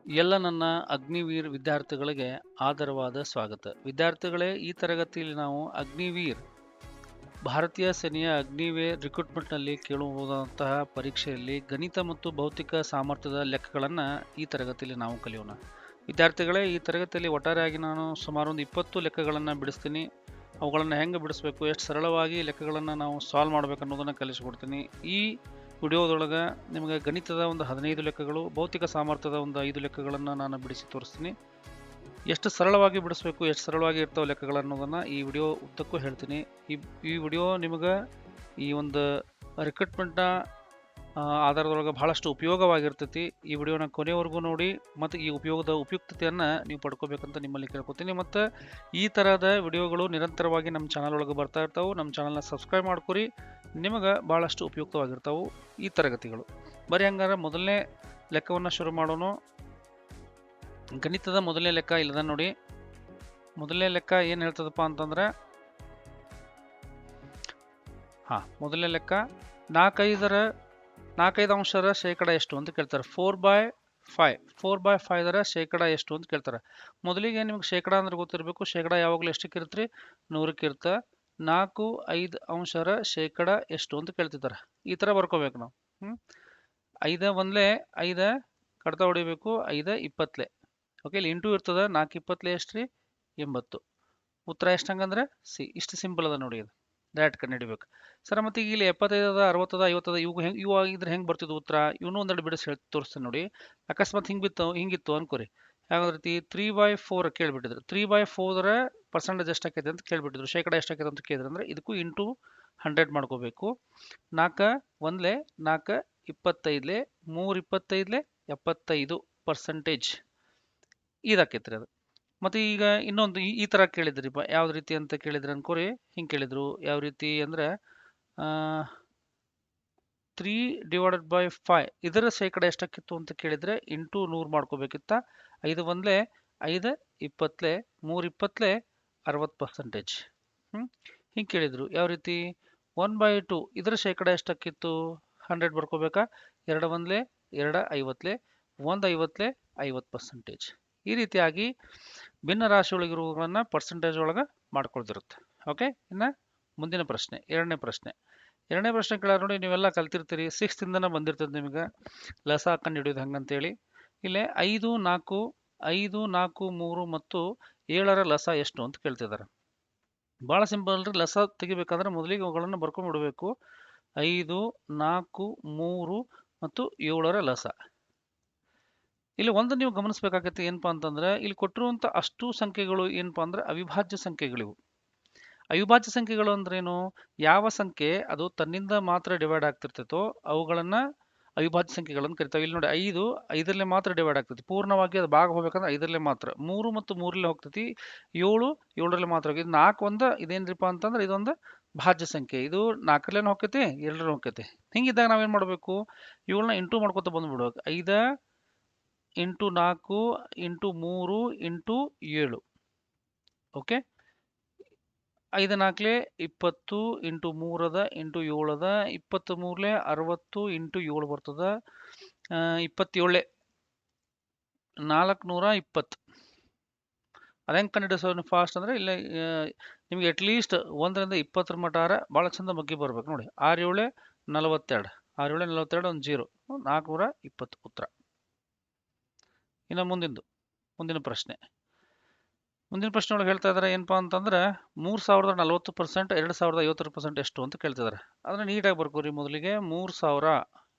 ಎಲ್ಲ ನನ್ನ ಅಗ್ನಿವೀರ್ ವಿದ್ಯಾರ್ಥಿಗಳಿಗೆ ಆದರವಾದ ಸ್ವಾಗತ. ವಿದ್ಯಾರ್ಥಿಗಳೇ, ಈ ತರಗತಿಯಲ್ಲಿ ನಾವು ಅಗ್ನಿವೀರ್ ಭಾರತೀಯ ಸೇನೆಯ ಅಗ್ನಿವೀರ್ ರಿಕ್ರೂಟ್ಮೆಂಟ್ನಲ್ಲಿ ಕೇಳಬಹುದಾದಂತಹ ಪರೀಕ್ಷೆಯಲ್ಲಿ ಗಣಿತ ಮತ್ತು ಭೌತಿಕ ಸಾಮರ್ಥ್ಯದ ಲೆಕ್ಕಗಳನ್ನು ಈ ತರಗತಿಯಲ್ಲಿ ನಾವು ಕಲಿಯೋಣ. ವಿದ್ಯಾರ್ಥಿಗಳೇ, ಈ ತರಗತಿಯಲ್ಲಿ ಒಟ್ಟಾರೆಯಾಗಿ ನಾನು ಸುಮಾರು ಒಂದು 20 ಲೆಕ್ಕಗಳನ್ನು ಬಿಡಿಸ್ತೀನಿ. ಅವುಗಳನ್ನು ಹೆಂಗೆ ಬಿಡಿಸ್ಬೇಕು, ಎಷ್ಟು ಸರಳವಾಗಿ ಲೆಕ್ಕಗಳನ್ನು ನಾವು ಸಾಲ್ವ್ ಮಾಡಬೇಕು ಅನ್ನೋದನ್ನು ಕಲಿಸಿಕೊಡ್ತೀನಿ. ಈ ವಿಡಿಯೋದೊಳಗೆ ನಿಮಗೆ ಗಣಿತದ ಒಂದು 15 ಲೆಕ್ಕಗಳು, ಭೌತಿಕ ಸಾಮರ್ಥ್ಯದ ಒಂದು 5 ಲೆಕ್ಕಗಳನ್ನು ನಾನು ಬಿಡಿಸಿ ತೋರಿಸ್ತೀನಿ. ಎಷ್ಟು ಸರಳವಾಗಿ ಬಿಡಿಸ್ಬೇಕು, ಎಷ್ಟು ಸರಳವಾಗಿ ಇರ್ತಾವೆ ಲೆಕ್ಕಗಳು ಅನ್ನೋದನ್ನು ಈ ವಿಡಿಯೋ ಉದ್ದಕ್ಕೂ ಹೇಳ್ತೀನಿ. ಈ ವಿಡಿಯೋ ನಿಮಗೆ ಈ ಒಂದು ರಿಕ್ರೂಟ್ಮೆಂಟ್ನ ಆಧಾರದೊಳಗೆ ಬಹಳಷ್ಟು ಉಪಯೋಗವಾಗಿರ್ತೈತಿ. ಈ ವಿಡಿಯೋನ ಕೊನೆವರೆಗೂ ನೋಡಿ ಮತ್ತು ಈ ಉಪಯುಕ್ತತೆಯನ್ನು ನೀವು ಪಡ್ಕೋಬೇಕಂತ ನಿಮ್ಮಲ್ಲಿ ಕೇಳ್ಕೊತೀನಿ. ಮತ್ತು ಈ ಥರದ ವಿಡಿಯೋಗಳು ನಿರಂತರವಾಗಿ ನಮ್ಮ ಚಾನಲ್ ಒಳಗೆ ಬರ್ತಾ ಇರ್ತಾವೆ. ನಮ್ಮ ಚಾನಲ್ನ ಸಬ್ಸ್ಕ್ರೈಬ್ ಮಾಡ್ಕೊರಿ, ನಿಮಗೆ ಭಾಳಷ್ಟು ಉಪಯುಕ್ತವಾಗಿರ್ತಾವೆ ಈ ತರಗತಿಗಳು. ಬರೀ ಹಂಗಾರೆ ಮೊದಲನೇ ಲೆಕ್ಕವನ್ನು ಶುರು ಮಾಡೋಣ. ಗಣಿತದ ಮೊದಲನೇ ಲೆಕ್ಕ ಇಲ್ಲದ ನೋಡಿ. ಮೊದಲನೇ ಲೆಕ್ಕ ಏನು ಹೇಳ್ತದಪ್ಪ ಅಂತಂದ್ರೆ, ಮೊದಲನೇ ಲೆಕ್ಕ 4/5 ಅಂಶದ ಶೇಕಡ ಎಷ್ಟು ಅಂತ ಕೇಳ್ತಾರೆ. 4/5 ಶೇಕಡ ಎಷ್ಟು ಅಂತ ಕೇಳ್ತಾರೆ. ಮೊದಲಿಗೆ ನಿಮ್ಗೆ ಶೇಕಡ ಅಂದ್ರೆ ಗೊತ್ತಿರಬೇಕು. ಶೇಕಡ ಯಾವಾಗಲೂ ಎಷ್ಟಕ್ಕೆ ಇರುತ್ತೆ? 100ಕ್ಕೆ ಇರುತ್ತೆ. 4/5 ಅಂಶದ ಶೇಕಡ ಎಷ್ಟು ಅಂತ ಕೇಳ್ತಿದ್ದಾರೆ. ಈ ಥರ ಬರ್ಕೋಬೇಕು ನಾವು. 5 ಒಂದ್ಲೆ 5 ಕಡ್ತ ಹೊಡಿಬೇಕು. 5 20. ಓಕೆ, ಇಲ್ಲಿ ಇಂಟು ಇರ್ತದೆ. 4 20 ಎಷ್ಟ್ರಿ? 80. ಉತ್ತರ ಎಷ್ಟು ಹಂಗಂದ್ರೆ ಸಿ. ಇಷ್ಟು ಸಿಂಪಲ್ ಅದ ನೋಡಿ. ಇದು ಡೈರೆಕ್ಟ್ ಕಂಡು ಹಿಡಿಬೇಕು ಸರ್. ಮತ್ತೆ ಈಗ ಇಲ್ಲಿ 75 60 50 ಇವು ಆಗಿದ್ರೆ ಹೆಂಗೆ ಬರ್ತಿದ್ವು ಉತ್ತರ? ಇವನು ಒಂದೆರಡು ಬಿಡಿಸಿ ತೋರಿಸ್ತೇನೆ ನೋಡಿ. ಅಕಸ್ಮಾತ್ ಹಿಂಗಿತ್ತು ಅನ್ಕೋರಿ. ಯಾವ್ದು 3/4 ಕೇಳ್ಬಿಟ್ಟಿದ್ರು. 3/4 ಪರ್ಸೆಂಟೇಜ್ ಎಷ್ಟಾಕೈತೆ ಅಂತ ಕೇಳ್ಬಿಟ್ಟಿದ್ರು. ಶೇಕಡ ಎಷ್ಟಾಕೈತೆ ಅಂತ ಕೇಳಿದ್ರೆ ಅಂದ್ರೆ ಇದಕ್ಕೂ ಇಂಟು 100 ಮಾಡ್ಕೋಬೇಕು. 4 ಒಂದ್ಲೆ 4 25 3 25 75% ಇದಾಕೈತ್ರಿ ಅದು. ಮತ್ತು ಈಗ ಇನ್ನೊಂದು ಈ ಥರ ಕೇಳಿದ್ರಿಪ್ಪ. ಯಾವ ರೀತಿ ಅಂತ ಕೇಳಿದ್ರೆ ಅನ್ಕೋರಿ. ಹಿಂಗೆ ಕೇಳಿದ್ರು. ಯಾವ ರೀತಿ ಅಂದರೆ 3/5 ಇದರ ಶೇಕಡ ಎಷ್ಟಾಕಿತ್ತು ಅಂತ ಕೇಳಿದರೆ ಇಂಟು 100 ಮಾಡ್ಕೋಬೇಕಿತ್ತ. 5 ಒಂದ್ಲೆ 5 20 3 20 60%. ಹಿಂಗೆ ಕೇಳಿದರು. ಯಾವ ರೀತಿ 1/2 ಇದರ ಶೇಕಡ ಎಷ್ಟಾಕಿತ್ತು? 100 ಬರ್ಕೋಬೇಕಾ. 2 ಒಂದ್ಲೆ 2 50 1 50 50%. ಈ ರೀತಿಯಾಗಿ ಭಿನ್ನ ರಾಶಿ ಒಳಗಿರುವುಗಳನ್ನ ಪರ್ಸೆಂಟೇಜ್ ಒಳಗೆ ಮಾಡ್ಕೊಳ್ತಿರುತ್ತೆ. ಓಕೆ, ಇನ್ನು ಮುಂದಿನ ಪ್ರಶ್ನೆ, ಎರಡನೇ ಪ್ರಶ್ನೆ ಕೇಳಾರ ನೋಡಿ. ನೀವೆಲ್ಲ ಕಲ್ತಿರ್ತೀರಿ, 6th ಇಂದನೇ ಬಂದಿರ್ತದೆ ನಿಮಗೆ ಲಸ ಕಂಡು ಹಿಡಿಯೋದು ಹಂಗಂತೇಳಿ. ಇಲ್ಲೇ 5 4 3 ಮತ್ತು 7ರ ಲಸ ಎಷ್ಟು ಅಂತ ಕೇಳ್ತಿದ್ದಾರೆ. ಭಾಳ ಸಿಂಪಲ್ ರೀ. ಲಸ ತೆಗಿಬೇಕಾದ್ರೆ ಮೊದಲಿಗೆ ಅವುಗಳನ್ನು ಬರ್ಕೊಂಡ್ಬಿಡ್ಬೇಕು. 5 4 3 ಮತ್ತು 7ರ ಲಸ. ಇಲ್ಲಿ ಒಂದು ನೀವು ಗಮನಿಸಬೇಕಾಗತ್ತೆ. ಏನಪ್ಪಾ ಅಂತಂದ್ರೆ, ಇಲ್ಲಿ ಕೊಟ್ಟಿರುವಂಥ ಅಷ್ಟು ಸಂಖ್ಯೆಗಳು ಏನಪ್ಪಾ ಅಂದ್ರೆ ಅವಿಭಾಜ್ಯ ಸಂಖ್ಯೆಗಳಿವು. ಅವಿಭಾಜ್ಯ ಸಂಖ್ಯೆಗಳು ಅಂದ್ರೇನು? ಯಾವ ಸಂಖ್ಯೆ ಅದು ತನ್ನಿಂದ ಮಾತ್ರ ಡಿವೈಡ್ ಆಗ್ತಿರ್ತೈತೋ ಅವುಗಳನ್ನ ಅವಿಭಾಜ್ಯ ಸಂಖ್ಯೆಗಳನ್ನು ಕರಿತಾವೆ. ಇಲ್ಲಿ ನೋಡಿ 5 5ರಲ್ಲೇ ಮಾತ್ರ ಡಿವೈಡ್ ಆಗ್ತೈತಿ. ಪೂರ್ಣವಾಗಿ ಅದು ಭಾಗ ಹೋಗ್ಬೇಕಂದ್ರೆ 5ರಲ್ಲೇ ಮಾತ್ರ. 3 ಮತ್ತು 3ರಲ್ಲೇ ಹೋಗ್ತೈತಿ. 7 7ರಲ್ಲೇ ಮಾತ್ರ ಹೋಗಿ. 4 ಒಂದು ಇದೇನ್ರಿಪ್ಪ ಅಂತಂದ್ರೆ ಇದೊಂದು ಭಾಜ್ಯ ಸಂಖ್ಯೆ. ಇದು 4ರಲ್ಲೇನು ಹೋಗ್ತೈತಿ, 2ರಲ್ಲೂ ಹೋಗ್ತೈತಿ. ಹಿಂಗಿದ್ದಾಗ ನಾವೇನು ಮಾಡಬೇಕು? ಇವುಗಳನ್ನ ಇಂಟು ಮಾಡ್ಕೊತ ಬಂದ್ಬಿಡ್ಬೇಕು. 5 into 4 into 3 into 7. Okay, 5 4 20 into 3 ಅದ ಇಂಟು 7 ಅದ. 23 60 ಇಂಟು 7 ಬರ್ತದ. 27 420. ಅದೇಂಗೆ ಕಂಡಿಡಿಸೋದು ಫಾಸ್ಟ್ ಅಂದ್ರೆ ಇಲ್ಲ ನಿಮ್ಗೆ ಅಟ್ಲೀಸ್ಟ್ 1ರಿಂದ 20 ಮಟಾರ ಭಾಳ ಚಂದ ಬಗ್ಗೆ ಬರ್ಬೇಕು ನೋಡಿ. 6 7 42 6 7 42 ಒಂದು 0 420 ಉತ್ತರ. ಇನ್ನು ಮುಂದಿನ ಪ್ರಶ್ನೆ ಒಳಗೆ ಹೇಳ್ತಾ ಇದ್ದಾರೆ ಏನಪ್ಪಾ ಅಂತಂದ್ರೆ 3040% 2050% ಎಷ್ಟು ಅಂತ ಕೇಳ್ತಿದ್ದಾರೆ. ಅದನ್ನ ನೀಟಾಗಿ ಬರ್ಕೋರಿ. ಮೊದಲಿಗೆ 3000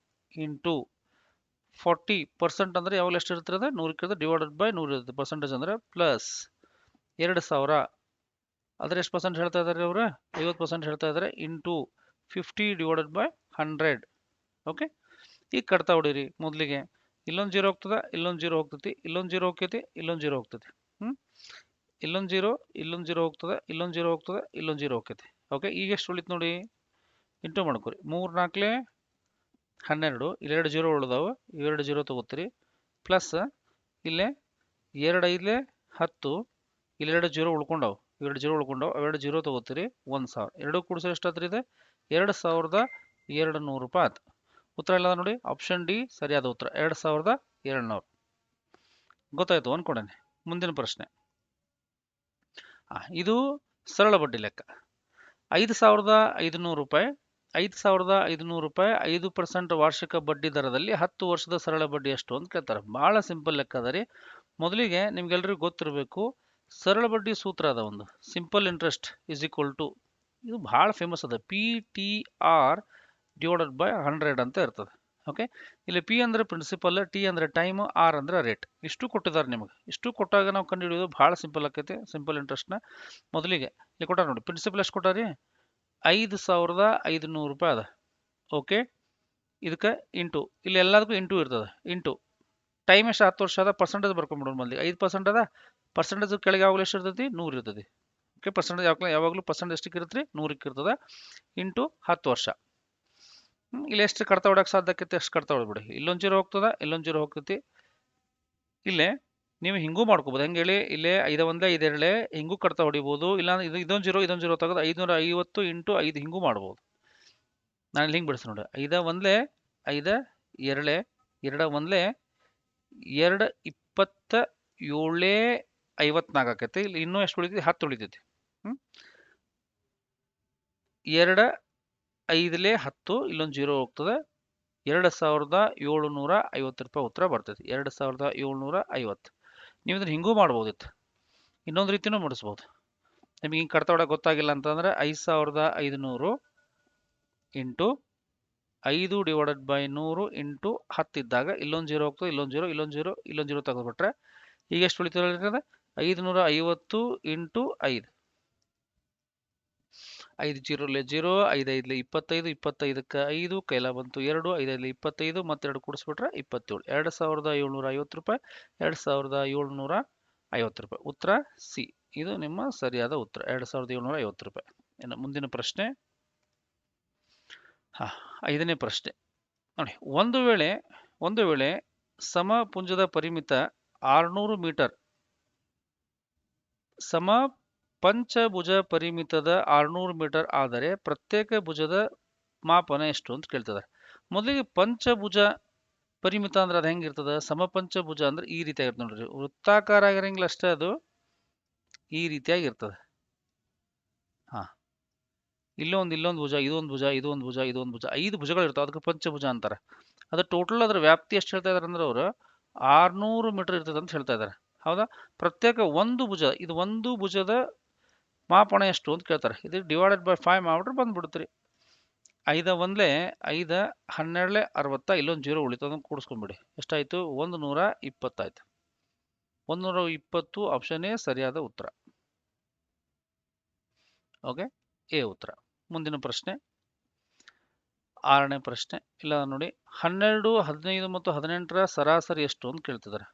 ಇಂಟು 40% ಅಂದ್ರೆ ಯಾವಾಗ ಎಷ್ಟು ಇರ್ತದೆ? 100 ಡಿವೈಡೆಡ್ ಬೈ 100 ಇರುತ್ತೆ. ಪರ್ಸೆಂಟೇಜ್ ಅಂದ್ರೆ ಪ್ಲಸ್ 2000 ಅದ್ರ ಎಷ್ಟು ಪರ್ಸೆಂಟ್ ಹೇಳ್ತಾ ಇದ್ದಾರೆ ಅವರು? 50% ಹೇಳ್ತಾ ಇದ್ದಾರೆ. Into 50 divided by 100. ಓಕೆ, ಈಗ ಕಟ್ತಾ ಹೊಡೀರಿ. ಮೊದಲಿಗೆ ಇಲ್ಲೊಂದು 0 ಹೋಗ್ತದೆ, ಇಲ್ಲೊಂದು 0 ಹೋಗ್ತೈತಿ, ಇಲ್ಲೊಂದು 0 ಹೋಗ್ತೈತಿ, ಇಲ್ಲೊಂದು 0 ಹೋಗ್ತೈತಿ. ಇಲ್ಲೊಂದು 0 ಇಲ್ಲೊಂದು 0 ಹೋಗ್ತದೆ, ಇಲ್ಲೊಂದು 0 ಹೋಗ್ತದೆ, ಇಲ್ಲೊಂದು 0 ಹೋಗ್ತೈತಿ. ಓಕೆ, ಈಗ ಎಷ್ಟು ಉಳಿತು ನೋಡಿ. ಇಂಟು ಮಾಡ್ಕೊರಿ. 3 4 12 ಇಲ್ಲೆರಡು 0 ಉಳಿದಾವೆ. ಇವೆರಡು 0 ತಗೋತೀರಿ. ಪ್ಲಸ್ ಇಲ್ಲೇ 2 5 10 ಇಲ್ಲೆರಡು 0 ಉಳ್ಕೊಂಡವು. ಇವೆರಡು 0 ಉಳ್ಕೊಂಡವು. ಅವೆರಡು 0 ತಗೋತೀರಿ. 1000 ಎರಡು ಕೂಡಿಸಿ ಎಷ್ಟಾದ್ರಿ ಇದೆ? 2200 ರೂಪಾಯಿ ಆಯ್ತು. ಉತ್ತರ ಎಲ್ಲ ನೋಡಿ. ಆಪ್ಷನ್ ಡಿ ಸರಿಯಾದ ಉತ್ತರ 2200. ಗೊತ್ತಾಯ್ತು ಅನ್ಕೊಂಡೇನೆ. ಮುಂದಿನ ಪ್ರಶ್ನೆ. ಇದು ಸರಳ ಬಡ್ಡಿ ಲೆಕ್ಕ. 5,500 ರೂಪಾಯಿ 5,500 ರೂಪಾಯಿ 5% ವಾರ್ಷಿಕ ಬಡ್ಡಿ ದರದಲ್ಲಿ 10 ವರ್ಷದ ಸರಳ ಬಡ್ಡಿ ಎಷ್ಟು ಅಂತ ಕೇಳ್ತಾರೆ. ಬಹಳ ಸಿಂಪಲ್ ಲೆಕ್ಕ ಅದ ರೀ. ಮೊದಲಿಗೆ ನಿಮ್ಗೆಲ್ರಿಗೂ ಗೊತ್ತಿರಬೇಕು, ಸರಳ ಬಡ್ಡಿ ಸೂತ್ರ ಅದ ಒಂದು, simple interest is equal to, ಇದು ಬಹಳ ಫೇಮಸ್ ಅದ, PTR ಡಿವೈಡೆಡ್ ಬೈ 100 ಅಂತ ಇರ್ತದೆ. ಓಕೆ, ಇಲ್ಲಿ ಪಿ ಅಂದ್ರೆ ಪ್ರಿನ್ಸಿಪಲ್, ಟಿ ಅಂದ್ರೆ ಟೈಮ್, ಆರ್ ಅಂದ್ರೆ ರೇಟ್. ಇಷ್ಟು ಕೊಟ್ಟಿದ್ದಾರೆ ನಿಮಗೆ. ಇಷ್ಟು ಕೊಟ್ಟಾಗ ನಾವು ಕಂಡುಹಿಡಿಯೋದು ಬಹಳ ಸಿಂಪಲ್ ಆಕೈತಿ. ಸಿಂಪಲ್ ಇಂಟ್ರೆಸ್ಟ್ನ ಮೊದಲಿಗೆ ಇಲ್ಲಿ ಕೊಟ್ಟಾರ ನೋಡಿ, ಪ್ರಿನ್ಸಿಪಲ್ ಎಷ್ಟು ಕೊಟ್ಟಾರಿ, 5,500 ರೂಪಾಯಿ ಅದ. ಓಕೆ, ಇದಕ್ಕೆ ಇಂಟು, ಇಲ್ಲಿ ಎಲ್ಲದಕ್ಕೂ ಇಂಟು ಇರ್ತದೆ. ಇಂಟು ಟೈಮ್ ಎಷ್ಟು 10 ವರ್ಷ ಅದ, ಪರ್ಸೆಂಟೇಜ್ ಬರ್ಕೊಂಡ್ಬಿಡೋಣ. ಮೊದಲು 5% ಅದ, ಪರ್ಸೆಂಟೇಜ್ ಕೆಳಗೆ ಯಾವಾಗಲೂ ಎಷ್ಟು ಇರ್ತೈತಿ, 100 ಇರ್ತೈತಿ. ಓಕೆ, ಪರ್ಸೆಂಟೇಜ್ ಯಾವಾಗಲೂ ಪರ್ಸೆಂಟೇಜ್ ಎಷ್ಟಕ್ಕೆ ಇರುತ್ತೆ, 100ಕ್ಕೆ ಇರ್ತದೆ. ಇಂಟು 10 ವರ್ಷ. ಇಲ್ಲಿ ಎಷ್ಟು ಕಡ್ತಾ ಹೊಡಕ್ಕೆ ಸಾಧ್ಯ ಆಕೈತಿ ಅಷ್ಟು ಕಡ್ತಾ ಹೊಡ್ಬಿಡಿ. ಇಲ್ಲೊಂದು ಜೀರೋ ಹೋಗ್ತದ, ಇಲ್ಲೊಂದು ಜೀರೋ ಹೋಗ್ತೈತಿ. ಇಲ್ಲೇ ನೀವು ಹಿಂಗೂ ಮಾಡ್ಕೋಬೋದು. ಹೆಂಗೆ ಹೇಳಿ, ಇಲ್ಲೇ 5 1 5 2 ಹಿಂಗೂ ಕಡ್ತಾ ಹೊಡಿಬೋದು. ಇಲ್ಲ ಇದೊಂದು ಜೀರೋ ತೆಗೆದು 550 ಇಂಟು 5 ಹಿಂಗೂ ಮಾಡ್ಬೋದು. ನಾನು ಇಲ್ಲಿ ಹಿಂಗೆ ಬಿಡಿಸ್ತೀನಿ ನೋಡಿ, 5 1 5 2 2 1 2 27 54 ಆಕೈತಿ. ಇಲ್ಲಿ ಇನ್ನೂ ಎಷ್ಟು ಉಳಿತೈತಿ, 10 ಉಳಿತೈತಿ. 2 5 10, ಇಲ್ಲೊಂದು ಜೀರೋ ಹೋಗ್ತದೆ. 2,750 ರೂಪಾಯಿ ಉತ್ತರ ಬರ್ತೈತಿ. 2,750. ನೀವು ಇದನ್ನ ಹಿಂಗೂ ಮಾಡ್ಬೋದಿತ್ತು, ಇನ್ನೊಂದು ರೀತಿನೂ ಮಾಡಿಸ್ಬೋದು. ನಿಮಗೆ ಹಿಂಗೆ ಕಡ್ತಾ ಹೊಡಕ್ಕೆ ಗೊತ್ತಾಗಿಲ್ಲ ಅಂತಂದ್ರೆ 5,500 ಇಂಟು 5 ಡಿವೈಡೆಡ್ ಬೈ 100 ಇಂಟು 10 ಇದ್ದಾಗ ಇಲ್ಲೊಂದು ಜೀರೋ ಹೋಗ್ತದೆ, ಇಲ್ಲೊಂದು ಜೀರೋ, ಇಲ್ಲೊಂದು ಜೀರೋ ತೆಗೆದುಬಿಟ್ರೆ ಈಗ ಎಷ್ಟು ಉಳಿತದೆ, 550 ಇಂಟು 5. 5 ಜೀರೋಲೆ ಜೀರೋ, 5 5 25, 25ಕ್ಕೆ 5 ಕೈಲ ಬಂತು 2, 5 5 25 ಮತ್ತೆರಡು ಕೂಡಿಸ್ಬಿಟ್ರೆ 27. 2,750 ರೂಪಾಯಿ, 2,750 ರೂಪಾಯಿ. ಉತ್ತರ ಸಿ, ಇದು ನಿಮ್ಮ ಸರಿಯಾದ ಉತ್ತರ, 2,750 ರೂಪಾಯಿ. ಇನ್ನು ಮುಂದಿನ ಪ್ರಶ್ನೆ. 5ನೇ ಪ್ರಶ್ನೆ ನೋಡಿ, ಒಂದು ವೇಳೆ ಸಮಪುಂಜದ ಪರಿಮಿತ 600 ಮೀಟರ್, ಪಂಚಭುಜ ಪರಿಮಿತದ 600 ಮೀಟರ್ ಆದರೆ ಪ್ರತ್ಯೇಕ ಭುಜದ ಮಾಪನ ಎಷ್ಟು ಅಂತ ಕೇಳ್ತದೆ. ಮೊದಲಿಗೆ ಪಂಚಭುಜ ಪರಿಮಿತ ಅಂದ್ರೆ ಅದು ಹೆಂಗಿರ್ತದೆ, ಸಮಪಂಚಭುಜ ಅಂದ್ರೆ ಈ ರೀತಿಯಾಗಿರ್ತದೆ ನೋಡ್ರಿ. ವೃತ್ತಾಕಾರ ಆಗಿರಂಗಿಲ್ಲ ಅಷ್ಟೇ, ಅದು ಈ ರೀತಿಯಾಗಿರ್ತದೆ. ಇಲ್ಲೊಂದು ಭುಜ, ಇದೊಂದು ಭುಜ, ಇದೊಂದು ಭುಜ, ಇದೊಂದು ಭುಜ, 5 ಭುಜಗಳು ಇರ್ತಾವೆ, ಅದಕ್ಕೆ ಪಂಚಭುಜ ಅಂತಾರೆ. ಅದು ಟೋಟಲ್ ಅದರ ವ್ಯಾಪ್ತಿ ಎಷ್ಟು ಹೇಳ್ತಾ ಇದಾರೆ ಅಂದ್ರೆ ಅವರು 600 ಮೀಟರ್ ಇರ್ತದೆ ಅಂತ ಹೇಳ್ತಾ ಇದ್ದಾರೆ. ಹೌದಾ, ಪ್ರತ್ಯೇಕ ಒಂದು ಭುಜ, ಇದು ಒಂದು ಭುಜದ ಮಾಪನ ಎಷ್ಟು ಅಂತ ಕೇಳ್ತಾರೆ. ಇದು ಡಿವೈಡೆಡ್ ಬೈ 5 ಮಾಡ್ಬಿಟ್ರೆ ಬಂದ್ಬಿಡ್ತೀರಿ. 5 1 5 12 60, ಇಲ್ಲೊಂದು ಜೀರೋ ಉಳಿತು, ಅದನ್ನು ಕೂಡಿಸ್ಕೊಂಡ್ಬಿಡಿ. ಎಷ್ಟಾಯ್ತು, 120 ಆಯ್ತು. 120 ಆಪ್ಷನ್ ಎ ಸರಿಯಾದ ಉತ್ತರ. ಓಕೆ, ಎ ಉತ್ತರ. ಮುಂದಿನ ಪ್ರಶ್ನೆ, 6ನೇ ಪ್ರಶ್ನೆ. ಇಲ್ಲ ನೋಡಿ, 12, 15 ಮತ್ತು 18ರ ಸರಾಸರಿ ಎಷ್ಟು ಅಂತ ಕೇಳ್ತಿದ್ದಾರೆ.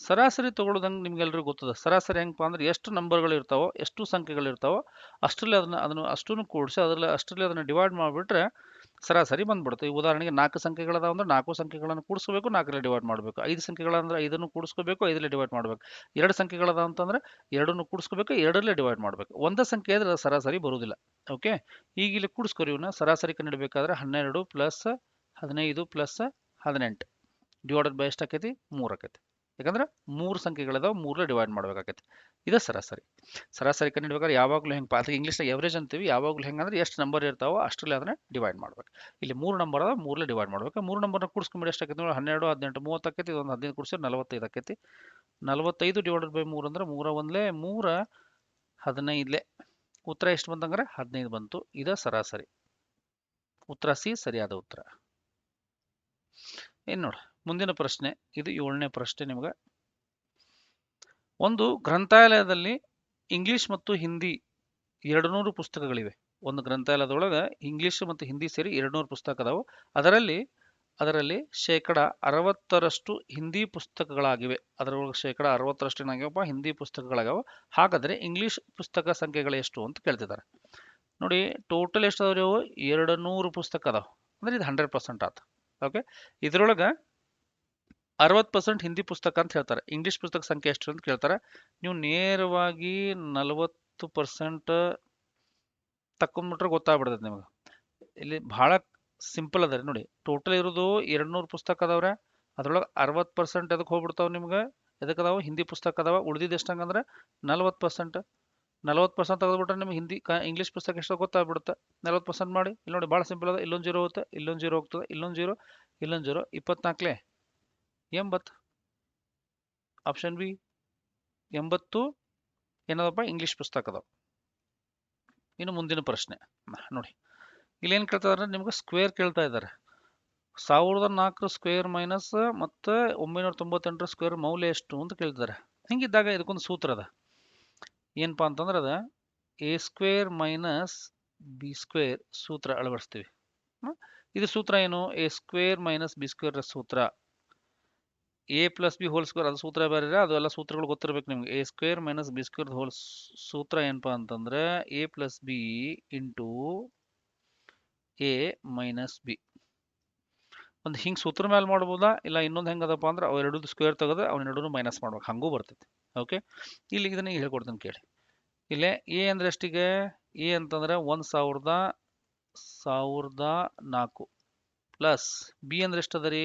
ಸರಾಸರಿ ತಗೊಳ್ಳೋದಂಗೆ ನಿಮ್ಗೆಲ್ರಿಗೂ ಗೊತ್ತದ. ಸರಾಸರಿ ಹೆಂಗಪ್ಪ ಅಂದ್ರೆ ಎಷ್ಟು ನಂಬರ್ಗಳು ಇರ್ತಾವೋ, ಎಷ್ಟು ಸಂಖ್ಯೆಗಳು ಇರ್ತಾವೋ ಅಷ್ಟರಲ್ಲಿ ಅದನ್ನು ಅಷ್ಟನ್ನು ಕೂಡಿಸಿ ಅಷ್ಟರಲ್ಲಿ ಅದನ್ನು ಡಿವೈಡ್ ಮಾಡಿಬಿಟ್ರೆ ಸರಾಸರಿ ಬಂದ್ಬಿಡುತ್ತೆ. ಈ ಉದಾಹರಣೆಗೆ 4 ಸಂಖ್ಯೆಗಳದಾವ ಅಂದ್ರೆ 4 ಸಂಖ್ಯೆಗಳನ್ನು ಕೂಡಿಸ್ಕೋಬೇಕು, 4ರಲ್ಲಿ ಡಿವೈಡ್ ಮಾಡಬೇಕು. 5 ಸಂಖ್ಯೆಗಳಂದ್ರೆ 5ಅನ್ನು ಕೂಡಿಸ್ಕೋಬೇಕು, 5ರಲ್ಲಿ ಡಿವೈಡ್ ಮಾಡಬೇಕು. 2 ಸಂಖ್ಯೆಗಳದಾವ ಅಂತಂದ್ರೆ 2ಅನ್ನು ಕೂಡಿಸ್ಕೋಬೇಕು, 2ರಲ್ಲೇ ಡಿವೈಡ್ ಮಾಡಬೇಕು. ಒಂದೇ ಸಂಖ್ಯೆ ಇದ್ರೆ ಸರಾಸರಿ ಬರುವುದಿಲ್ಲ. ಓಕೆ, ಈಗ ಇಲ್ಲಿ ಕೂಡಿಸ್ಕೋರಿ ಇವನ್ನ. ಸರಾಸರಿ ಕಂಡುಹಿಡಬೇಕಾದ್ರೆ 12 ಪ್ಲಸ್ 15 ಪ್ಲಸ್ 18 ಡಿವೈಡೆಡ್ ಬೈ ಎಷ್ಟು ಆಕೈತಿ, 3 ಆಕೈತಿ. ಯಾಕಂದ್ರೆ 3 ಸಂಖ್ಯೆಗಳಿದಾವೆ, 3ರಲ್ಲಿ ಡಿವೈಡ್ ಮಾಡಬೇಕಾಗೈತಿ. ಇದು ಸರಾಸರಿ. ಸರಾಸರಿ ಕಂಡುಹಿಡಬೇಕಾದ್ರೆ ಯಾವಾಗಲೂ ಹೆಂಗೆ, ಅದಕ್ಕೆ ಇಂಗ್ಲೀಷ್ನಾಗ ಎವರೇಜ್ ಅಂತೀವಿ. ಯಾವಾಗಲೂ ಹೆಂಗಂದ್ರೆ ಎಷ್ಟು ನಂಬರ್ ಇರ್ತಾವೋ ಅಷ್ಟರಲ್ಲಿ ಅದನ್ನ ಡಿವೈಡ್ ಮಾಡ್ಬೇಕು. ಇಲ್ಲಿ 3 ನಂಬರ್ ಅದಾವ, 3ರಲ್ಲಿ ಡಿವೈಡ್ ಮಾಡ್ಬೇಕು. 3 ನಂಬರ್ನ ಕೂಡಿಸ್ಕೊಂಡ್ಬಿಡಿ, ಎಷ್ಟು ಆಕೈತಿ ನೋಡಿ, 12 18 30 ಆಕೈತಿ. ಇದೊಂದು 15 ಕೂಡಿಸಿದ್ರೆ 45 ಆಕೈತಿ. 45 ಡಿವೈಡೆಡ್ ಬೈ 3 ಅಂದ್ರೆ 3 1 3 15. ಉತ್ತರ ಎಷ್ಟು ಬಂತಂದ್ರೆ 15 ಬಂತು. ಇದು ಸರಾಸರಿ. ಉತ್ತರ ಸಿ ಸರಿಯಾದ ಉತ್ತರ. ಏನು ನೋಡಿ, ಮುಂದಿನ ಪ್ರಶ್ನೆ. ಇದು 7ನೇ ಪ್ರಶ್ನೆ ನಿಮ್ಗೆ. ಒಂದು ಗ್ರಂಥಾಲಯದಲ್ಲಿ ಇಂಗ್ಲಿಷ್ ಮತ್ತು ಹಿಂದಿ 200 ಪುಸ್ತಕಗಳಿವೆ. ಒಂದು ಗ್ರಂಥಾಲಯದೊಳಗೆ ಇಂಗ್ಲಿಷ್ ಮತ್ತು ಹಿಂದಿ ಸೇರಿ 200 ಪುಸ್ತಕ ಅದಾವು. ಅದರಲ್ಲಿ ಶೇಕಡ 60ರಷ್ಟು ಹಿಂದಿ ಪುಸ್ತಕಗಳಾಗಿವೆ. ಅದರೊಳಗೆ ಶೇಕಡ 60ರಷ್ಟು ಏನಾಗ್ಯಾವಪ್ಪ, ಹಿಂದಿ ಪುಸ್ತಕಗಳಾಗ್ಯಾವ. ಹಾಗಾದ್ರೆ ಇಂಗ್ಲಿಷ್ ಪುಸ್ತಕ ಸಂಖ್ಯೆಗಳು ಎಷ್ಟು ಅಂತ ಕೇಳ್ತಿದ್ದಾರೆ. ನೋಡಿ, ಟೋಟಲ್ ಎಷ್ಟು ಅದಾವ್ರಿ ಅವು, 200 ಪುಸ್ತಕ ಅದಾವ. ಅಂದ್ರೆ ಇದು 100% ಆತ. ಓಕೆ, ಇದ್ರೊಳಗೆ 60% ಹಿಂದಿ ಪುಸ್ತಕ ಅಂತ ಹೇಳ್ತಾರೆ. ಇಂಗ್ಲಿಷ್ ಪುಸ್ತಕ ಸಂಖ್ಯೆ ಎಷ್ಟು ಅಂತ ಕೇಳ್ತಾರೆ. ನೀವು ನೇರವಾಗಿ 40% ತಕೊಂಡ್ಬಿಟ್ರೆ ಗೊತ್ತಾಗ್ಬಿಡ್ತದೆ ನಿಮಗೆ. ಇಲ್ಲಿ ಬಹಳ ಸಿಂಪಲ್ ಅದ ರೀ. ನೋಡಿ, ಟೋಟಲ್ ಇರೋದು 200 ಪುಸ್ತಕ ಅದಾವ್ರೆ. ಅದ್ರೊಳಗೆ 60% ಅದಕ್ಕೆ ಹೋಗ್ಬಿಡ್ತಾವೆ ನಿಮ್ಗೆ ಎದಕ್ಕದಾವ ಹಿಂದಿ ಪುಸ್ತಕ ಅದಾವ. ಉಳಿದಿದ್ದು ಎಷ್ಟಂಗಂದ್ರೆ 40%. 40% ತೆಗೆದುಬಿಟ್ರೆ ನಿಮ್ಗೆ ಹಿಂದಿ ಇಂಗ್ಲೀಷ್ ಪುಸ್ತಕ ಎಷ್ಟು ಗೊತ್ತಾಗ್ಬಿಡುತ್ತೆ. 40% ಮಾಡಿ. ಇಲ್ಲಿ ನೋಡಿ ಭಾಳ ಸಿಂಪಲ್ ಅದ. ಇಲ್ಲೊಂದು ಜೀರೋ ಹೋಗುತ್ತೆ, ಇಲ್ಲೊಂದು ಜೀರೋ ಹೋಗ್ತದೆ, ಇಲ್ಲೊಂದು ಜೀರೋ, ಇಲ್ಲೊಂದು ಜೀರೋ. 24 80. ಆಪ್ಷನ್ ಬಿ 80 ಏನದಪ್ಪ ಇಂಗ್ಲೀಷ್ ಪುಸ್ತಕ ಅದಾವ. ಇನ್ನು ಮುಂದಿನ ಪ್ರಶ್ನೆ ನೋಡಿ. ಇಲ್ಲೇನು ಕೇಳ್ತಾ ಇದ್ದಾರೆ ನಿಮ್ಗೆ ಸ್ಕ್ವೇರ್ ಕೇಳ್ತಾ ಇದ್ದಾರೆ. 1004 ಸ್ಕ್ವೇರ್ ಮೈನಸ್ ಮತ್ತು 998 ಸ್ಕ್ವೇರ್ ಮೌಲ್ಯ ಎಷ್ಟು ಅಂತ ಕೇಳ್ತಿದ್ದಾರೆ. ಹಿಂಗಿದ್ದಾಗ ಇದಕ್ಕೊಂದು ಸೂತ್ರ ಅದ. ಏನಪ್ಪಾ ಅಂತಂದ್ರೆ ಅದ A square minus B square ಸೂತ್ರ ಅಳವಡಿಸ್ತೀವಿ. ಇದು ಸೂತ್ರ ಏನು? A square minus B square ಸೂತ್ರ. A plus B whole square ಅದು ಸೂತ್ರ ಬೇರೆ, ಅದು ಎಲ್ಲ ಸೂತ್ರಗಳು ಗೊತ್ತಿರ್ಬೇಕು ನಿಮ್ಗೆ. A square minus B square whole ಸೂತ್ರ ಏನಪ್ಪಾ ಅಂತಂದ್ರೆ A plus B into A minus B. ಒಂದು ಹಿಂಗೆ ಸೂತ್ರ ಮೇಲೆ ಮಾಡ್ಬೋದಾ, ಇಲ್ಲ ಇನ್ನೊಂದು ಹೆಂಗದಪ್ಪ ಅಂದ್ರೆ ಅವೆರಡು ಸ್ಕ್ವೇರ್ ತೆಗೆದು ಅವನ್ನೆರಡೂ ಮೈನಸ್ ಮಾಡ್ಬೇಕು, ಹಂಗೂ ಬರ್ತೈತಿ. ಓಕೆ, ಇಲ್ಲಿ ಇದನ್ನ ಹೇಳ್ಕೊಡ್ತೀನಿ ಕೇಳಿ. ಇಲ್ಲೇ ಎ ಅಂದ್ರೆ ಎಷ್ಟಿಗೆ? ಎ ಅಂತಂದ್ರೆ 1004 ಪ್ಲಸ್ ಬಿ ಅಂದ್ರೆ ಎಷ್ಟದ ರೀ?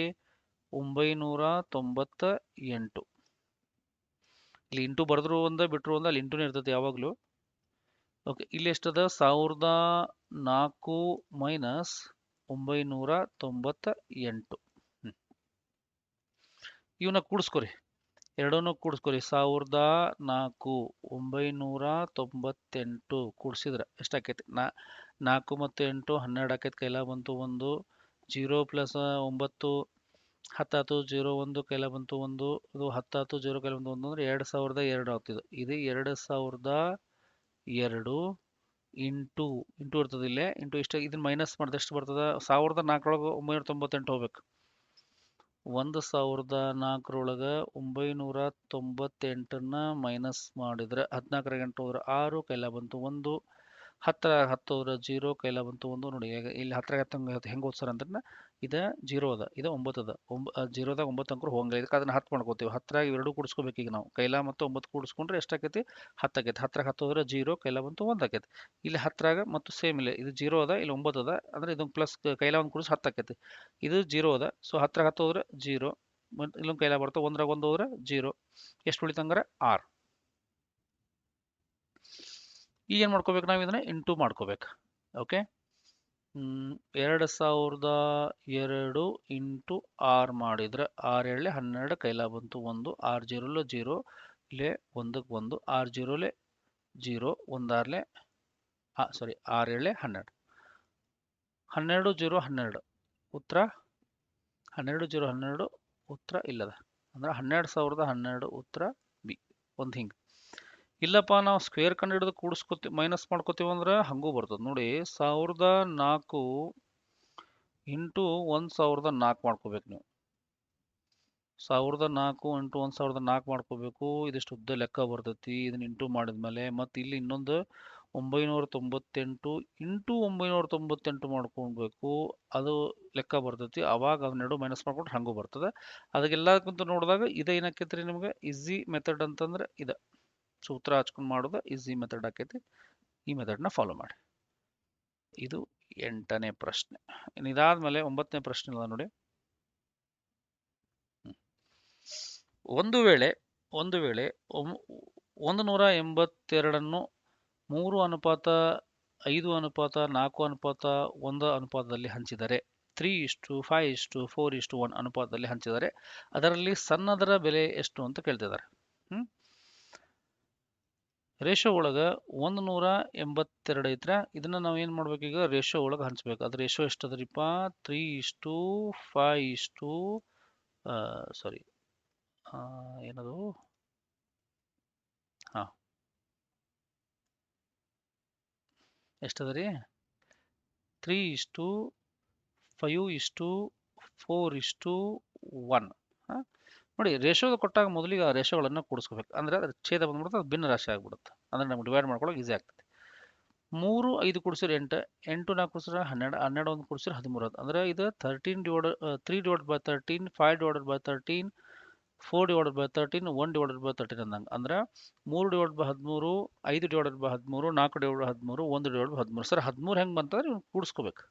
998. ಇಲ್ಲಿ ಇಂಟು ಬರೆದ್ರು ಒಂದ ಬಿಟ್ರು ಒಂದ, ಅಲ್ಲಿ ಇಂಟುನೇ ಇರ್ತೈತಿ ಯಾವಾಗಲೂ. ಓಕೆ, ಇಲ್ಲಿ ಎಷ್ಟದ? 1004 ಮೈನಸ್ 998. ಇವನ್ನ ಕೂಡಿಸ್ಕೊರಿ, ಎರಡನ್ನೂ ಕೂಡಿಸ್ಕೊರಿ. 1004 998 ಕೂಡಿಸಿದ್ರೆ ಎಷ್ಟಾಕೈತಿ? 4 ಮತ್ತು 8 12 ಆಕೈತಿ. ಕೈಲ ಬಂತು 1. 0 ಪ್ಲಸ್ 9 10 0 1 ಕೈಲ ಬಂತು 1. ಇದು 10 0 ಕೈಲ ಬಂತು 1 ಅಂದ್ರೆ 2002 ಆಗ್ತಿದೆ. ಇದು 2002 ಇಂಟು ಇರ್ತದೆ ಇಲ್ಲೇ. ಇಂಟು ಇಷ್ಟ ಇದನ್ನ ಮೈನಸ್ ಮಾಡಿದ್ರೆ ಎಷ್ಟು ಬರ್ತದೆ? 1004 998 ಹೋಗ್ಬೇಕು. 1004 998 ಮೈನಸ್ ಮಾಡಿದ್ರೆ 14 8 ಹೋದ್ರೆ 6 ಕೈಲ ಬಂತು 1. 10 10 ಹೋದ್ರೆ 0 ಕೈಲ ಬಂತು 1. ನೋಡಿ ಇಲ್ಲಿ 10 10 ಹೆಂಗೆ ಓದ್ಸಾರ ಅಂದ್ರೆ ಇದು 0 ಅದ, ಇದು 9 ಅದ. 0ದಾಗ 9 ಅಂಕರು ಹೋಗಂಗಿಲ್ಲ. ಇದಕ್ಕೆ ಅದನ್ನ 10 ಮಾಡ್ಕೋತೀವಿ. 10 ಇವೆರಡು ಕೂಡಿಸ್ಕೋಬೇಕು. ಈಗ ನಾವು ಕೈಲ ಮತ್ತು 9 ಕೂಡಿಸ್ಕೊಂಡ್ರೆ ಎಷ್ಟಾಕೈತಿ? 10 ಆಕೈತಿ. 10 10 ಹೋದ್ರೆ 0 ಕೈಲ ಬಂತು 1 ಆಕೈತಿ. ಇಲ್ಲಿ 10 ಮತ್ತು ಸೇಮ್ ಇಲ್ಲ, ಇದು 0 ಅದ, ಇಲ್ಲಿ 9 ಅದ, ಅಂದ್ರೆ ಇದೊಂದು ಪ್ಲಸ್ ಕೈಲ ಒಂದು ಕೂಡಿಸ್ 10 ಆಕೈತಿ. ಇದು 0 ಅದ, ಸೊ 10 10 ಹೋದ್ರೆ 0 ಮತ್ತು ಇಲ್ಲೊಂದು ಕೈಲ ಬರ್ತವೆ. 1 1 ಹೋದ್ರೆ 0. ಎಷ್ಟು ಉಳಿತಂಗಾರೆ? 6. ಈಗ ಏನು ಮಾಡ್ಕೋಬೇಕು ನಾವು? ಇದನ್ನ ಇಂಟು ಮಾಡ್ಕೋಬೇಕು. ಓಕೆ, 2002 ಇಂಟು 6 ಮಾಡಿದ್ರೆ 6 7 12 ಕೈಲ ಬಂತು 1. 6 0 0 ಇಲ್ಲೇ 1ಕ್ಕೆ 1. 6 0 0 1 6 ಸಾರಿ 6 7 12 12 0 12 ಉತ್ತರ 12 0 12 ಉತ್ತರ ಇಲ್ಲದ, ಅಂದ್ರೆ 12012 ಉತ್ತರ ಬಿ. ಒಂದು ಹಿಂಗೆ. ಇಲ್ಲಪ್ಪ ನಾವು ಸ್ಕ್ವೇರ್ ಕಂಡು ಹಿಡಿದು ಕೂಡಿಸ್ಕೊತೀವಿ ಮೈನಸ್ ಮಾಡ್ಕೋತೀವಿ ಅಂದ್ರೆ ಹಂಗೂ ಬರ್ತದೆ ನೋಡಿ. 1004 ಇಂಟು 1004 ಮಾಡ್ಕೋಬೇಕು ನೀವು. 1004 ಇಂಟು 1004 ಮಾಡ್ಕೋಬೇಕು. ಇದಿಷ್ಟು ಉದ್ದ ಲೆಕ್ಕ ಬರ್ತೈತಿ. ಇದನ್ನ ಇಂಟು ಮಾಡಿದ್ಮೇಲೆ ಮತ್ತೆ ಇಲ್ಲಿ ಇನ್ನೊಂದು 998 ಇಂಟು 998 ಮಾಡ್ಕೊಬೇಕು. ಅದು ಲೆಕ್ಕ ಬರ್ತೈತಿ. ಅವಾಗ ಅದನ್ನೆರಡು ಮೈನಸ್ ಮಾಡ್ಕೊಂಡ್ರೆ ಹಂಗೂ ಬರ್ತದೆ. ಅದಕ್ಕೆಲ್ಲಕ್ಕಿಂತ ನೋಡಿದಾಗ ಇದೇನಾಕೈತ್ರಿ ನಿಮ್ಗೆ ಈಸಿ ಮೆಥಡ್ ಅಂತಂದ್ರೆ ಇದು ಸೂತ್ರ ಹಚ್ಕೊಂಡು ಮಾಡೋದು ಈಸಿ ಮೆಥಡ್ ಆಕೈತಿ. ಈ ಮೆಥಡ್ನ ಫಾಲೋ ಮಾಡಿ. ಇದು 8ನೇ ಪ್ರಶ್ನೆ. ಇದಾದ್ಮೇಲೆ 9ನೇ ಪ್ರಶ್ನೆ ಅದ ನೋಡಿ. ಒಂದು ವೇಳೆ 182 3:5:4:1 ಅನುಪಾತದಲ್ಲಿ ಹಂಚಿದರೆ 3:5:4:1 ಅನುಪಾತದಲ್ಲಿ ಹಂಚಿದರೆ ಅದರಲ್ಲಿ ಸಣ್ಣದರ ಬೆಲೆ ಎಷ್ಟು ಅಂತ ಕೇಳ್ತಿದ್ದಾರೆ. ರೇಷೋ ಒಳಗೆ 182 ಐತ್ರ. ಇದನ್ನ ನಾವು ಏನು ಮಾಡ್ಬೇಕು? ಈಗ ರೇಷೋ ಒಳಗೆ ಹಂಚ್ಬೇಕು. ಅದು ರೇಷೋ ಎಷ್ಟದರಿಪ್ಪ? 3:5 ಸಾರಿ ಏನದು? ಎಷ್ಟದ ರೀ? 3:5:4:1. ನೋಡಿ, ರೇಷೋದ ಕೊಟ್ಟಾಗ ಮೊದಲಿಗೆ ಆ ರೇಷೋಗಳನ್ನು ಕೂಡಿಸ್ಕೋಬೇಕು. ಅಂದ್ರೆ ಅದ್ರ ಛೇದ ಬಂದ್ಬಿಡುತ್ತೆ, ಅದು ಭಿನ್ನ ರಾಶಿ ಆಗ್ಬಿಡುತ್ತೆ. ಅಂದ್ರೆ ನಮ್ಗೆ ಡಿವೈಡ್ ಮಾಡ್ಕೊಳ್ಳೋಕೆ ಈಸಿ ಆಗ್ತದೆ. 3 5 ಕೂಡಿಸಿದ್ರೆ 8, 8 4 ಕೂಡಿಸಿದ್ರೆ 12, 12 1 ಕೂಡಿಸಿದ್ರೆ 13. ಅಂದ್ರೆ ಇದು 3/13, 5/13, 4/13, 1/13 ಅಂದಂಗೆ. ಅಂದ್ರೆ 3/13, 5/13, 4/13, 1/13. ಸರ್ 13 ಹೆಂಗೆ ಬಂತಂದ್ರೆ ನೀವು ಕೂಡಿಸ್ಕೋಬೇಕು.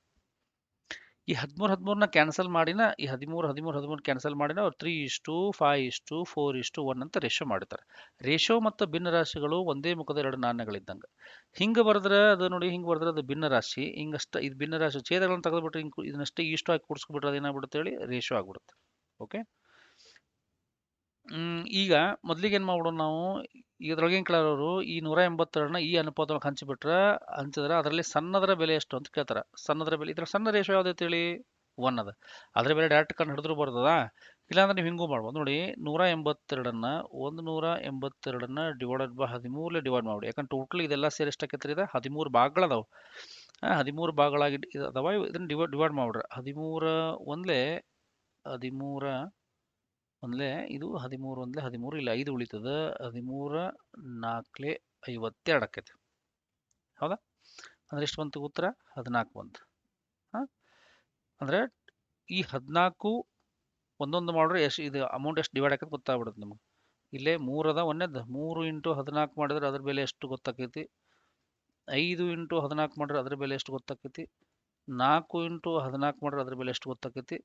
ಈ 13 ಕ್ಯಾನ್ಸಲ್ ಮಾಡಿನ ಈ 13 ಕ್ಯಾನ್ಸಲ್ ಮಾಡಿನ ಅವ್ರು 3:5:4:1 ಅಂತ ರೇಷೋ ಮಾಡ್ತಾರೆ. ರೇಷೋ ಮತ್ತು ಭಿನ್ನ ರಾಶಿಗಳು ಒಂದೇ ಮುಖದ ಎರಡು ನಾಣ್ಯಗಳಿದ್ದಂಗೆ. ಹಿಂಗೆ ಬರೆದ್ರೆ ಅದು ನೋಡಿ, ಹಿಂಗೆ ಬರೆದ್ರೆ ಅದು ಭಿನ್ನ ರಾಶಿ, ಹಿಂಗಷ್ಟ ಇದು ಭಿನ್ನ ರಾಶಿ ಛೇದಗಳನ್ನು ತೆಗೆದುಬಿಟ್ರೆ ಹಿಂಗೆ ಇದನ್ನಷ್ಟೇ ಇಷ್ಟು ಹಾಕಿ ಕೂಡಿಸ್ಬಿಟ್ರೆ ಅದೇನಾಗ್ಬಿಡುತ್ತೆ ಹೇಳಿ, ರೇಷೋ ಆಗ್ಬಿಡುತ್ತೆ. ಓಕೆ. ಈಗ ಮೊದಲಿಗೆ ಏನು ಮಾಡ್ಬಿಡೋಣ ನಾವು, ಇದ್ರೊಳಗೆ ಏನು ಕೇಳೋರು, ಈ 182ನ್ನ ಈ ಅನುಪಾತಕ್ಕೆ ಹಂಚಿದ್ರೆ ಅದರಲ್ಲಿ ಸಣ್ಣದರ ಬೆಲೆ ಎಷ್ಟು ಅಂತ ಕೇಳ್ತಾರೆ. ಸಣ್ಣದರ ಬೆಲೆ, ಇದ್ರ ಸಣ್ಣ ರೇಷೋ ಯಾವ್ದೈತೆ ಹೇಳಿ, 1 ಅದ. ಅದ್ರ ಬೆಲೆ ಡೈರೆಕ್ಟ್ ಕಂಡು ಹಿಡಿದ್ರು ಬರ್ತದಾ, ಇಲ್ಲಾಂದ್ರೆ ನೀವು ಹಿಂಗೂ ಮಾಡ್ಬೋದು ನೋಡಿ. 182ನ್ನ ಡಿವೈಡೆಡ್ ಬೈ 13 ಡಿವೈಡ್ ಮಾಡ್ಬಿಡಿ. ಯಾಕಂದ್ರೆ ಟೋಟಲ್ ಇದೆಲ್ಲ ಸೇರಿ ಎಷ್ಟಾಕೈತ್ರಿ, ಇದು 13 ಭಾಗಗಳದಾವ. 13 ಭಾಗಗಳಾಗಿ ಅದಾವ, ಇದನ್ನ ಡಿವೈಡ್ ಮಾಡ್ಬಿಡ್ರಿ. 13 ಒಂದ್ಲೆ 13 ಒಂದ್ಲೆ ಇದು 13 ಒಂದ್ಲೆ 13, ಇಲ್ಲ 5 ಉಳಿತದ. 13 4 52 ಆಕೈತಿ. ಹೌದಾ? ಅಂದ್ರೆ ಎಷ್ಟು ಬಂತು ಉತ್ತರ? 14 ಬಂತು. ಅಂದ್ರೆ ಈ 14 ಒಂದೊಂದು ಮಾಡ್ರೆ ಎಷ್ಟು ಇದು ಅಮೌಂಟ್ ಎಷ್ಟು ಡಿವೈಡ್ ಆಕೈತೆ ಗೊತ್ತಾಗ್ಬಿಡುತ್ತೆ ನಿಮಗೆ. ಇಲ್ಲೇ 3 ಅದ, ಒಂದೇದ್ದು 3 ಇಂಟು 14 ಮಾಡಿದ್ರೆ ಅದ್ರ ಬೆಲೆ ಎಷ್ಟು ಗೊತ್ತಾಕೈತಿ. 5 ಇಂಟು 14 ಮಾಡಿದ್ರೆ ಅದ್ರ ಬೆಲೆ ಎಷ್ಟು ಗೊತ್ತಾಕೈತಿ. 4 ಇಂಟು 14 ಮಾಡಿದ್ರೆ ಅದ್ರ ಬೆಲೆ ಎಷ್ಟು ಗೊತ್ತಾಕೈತಿ.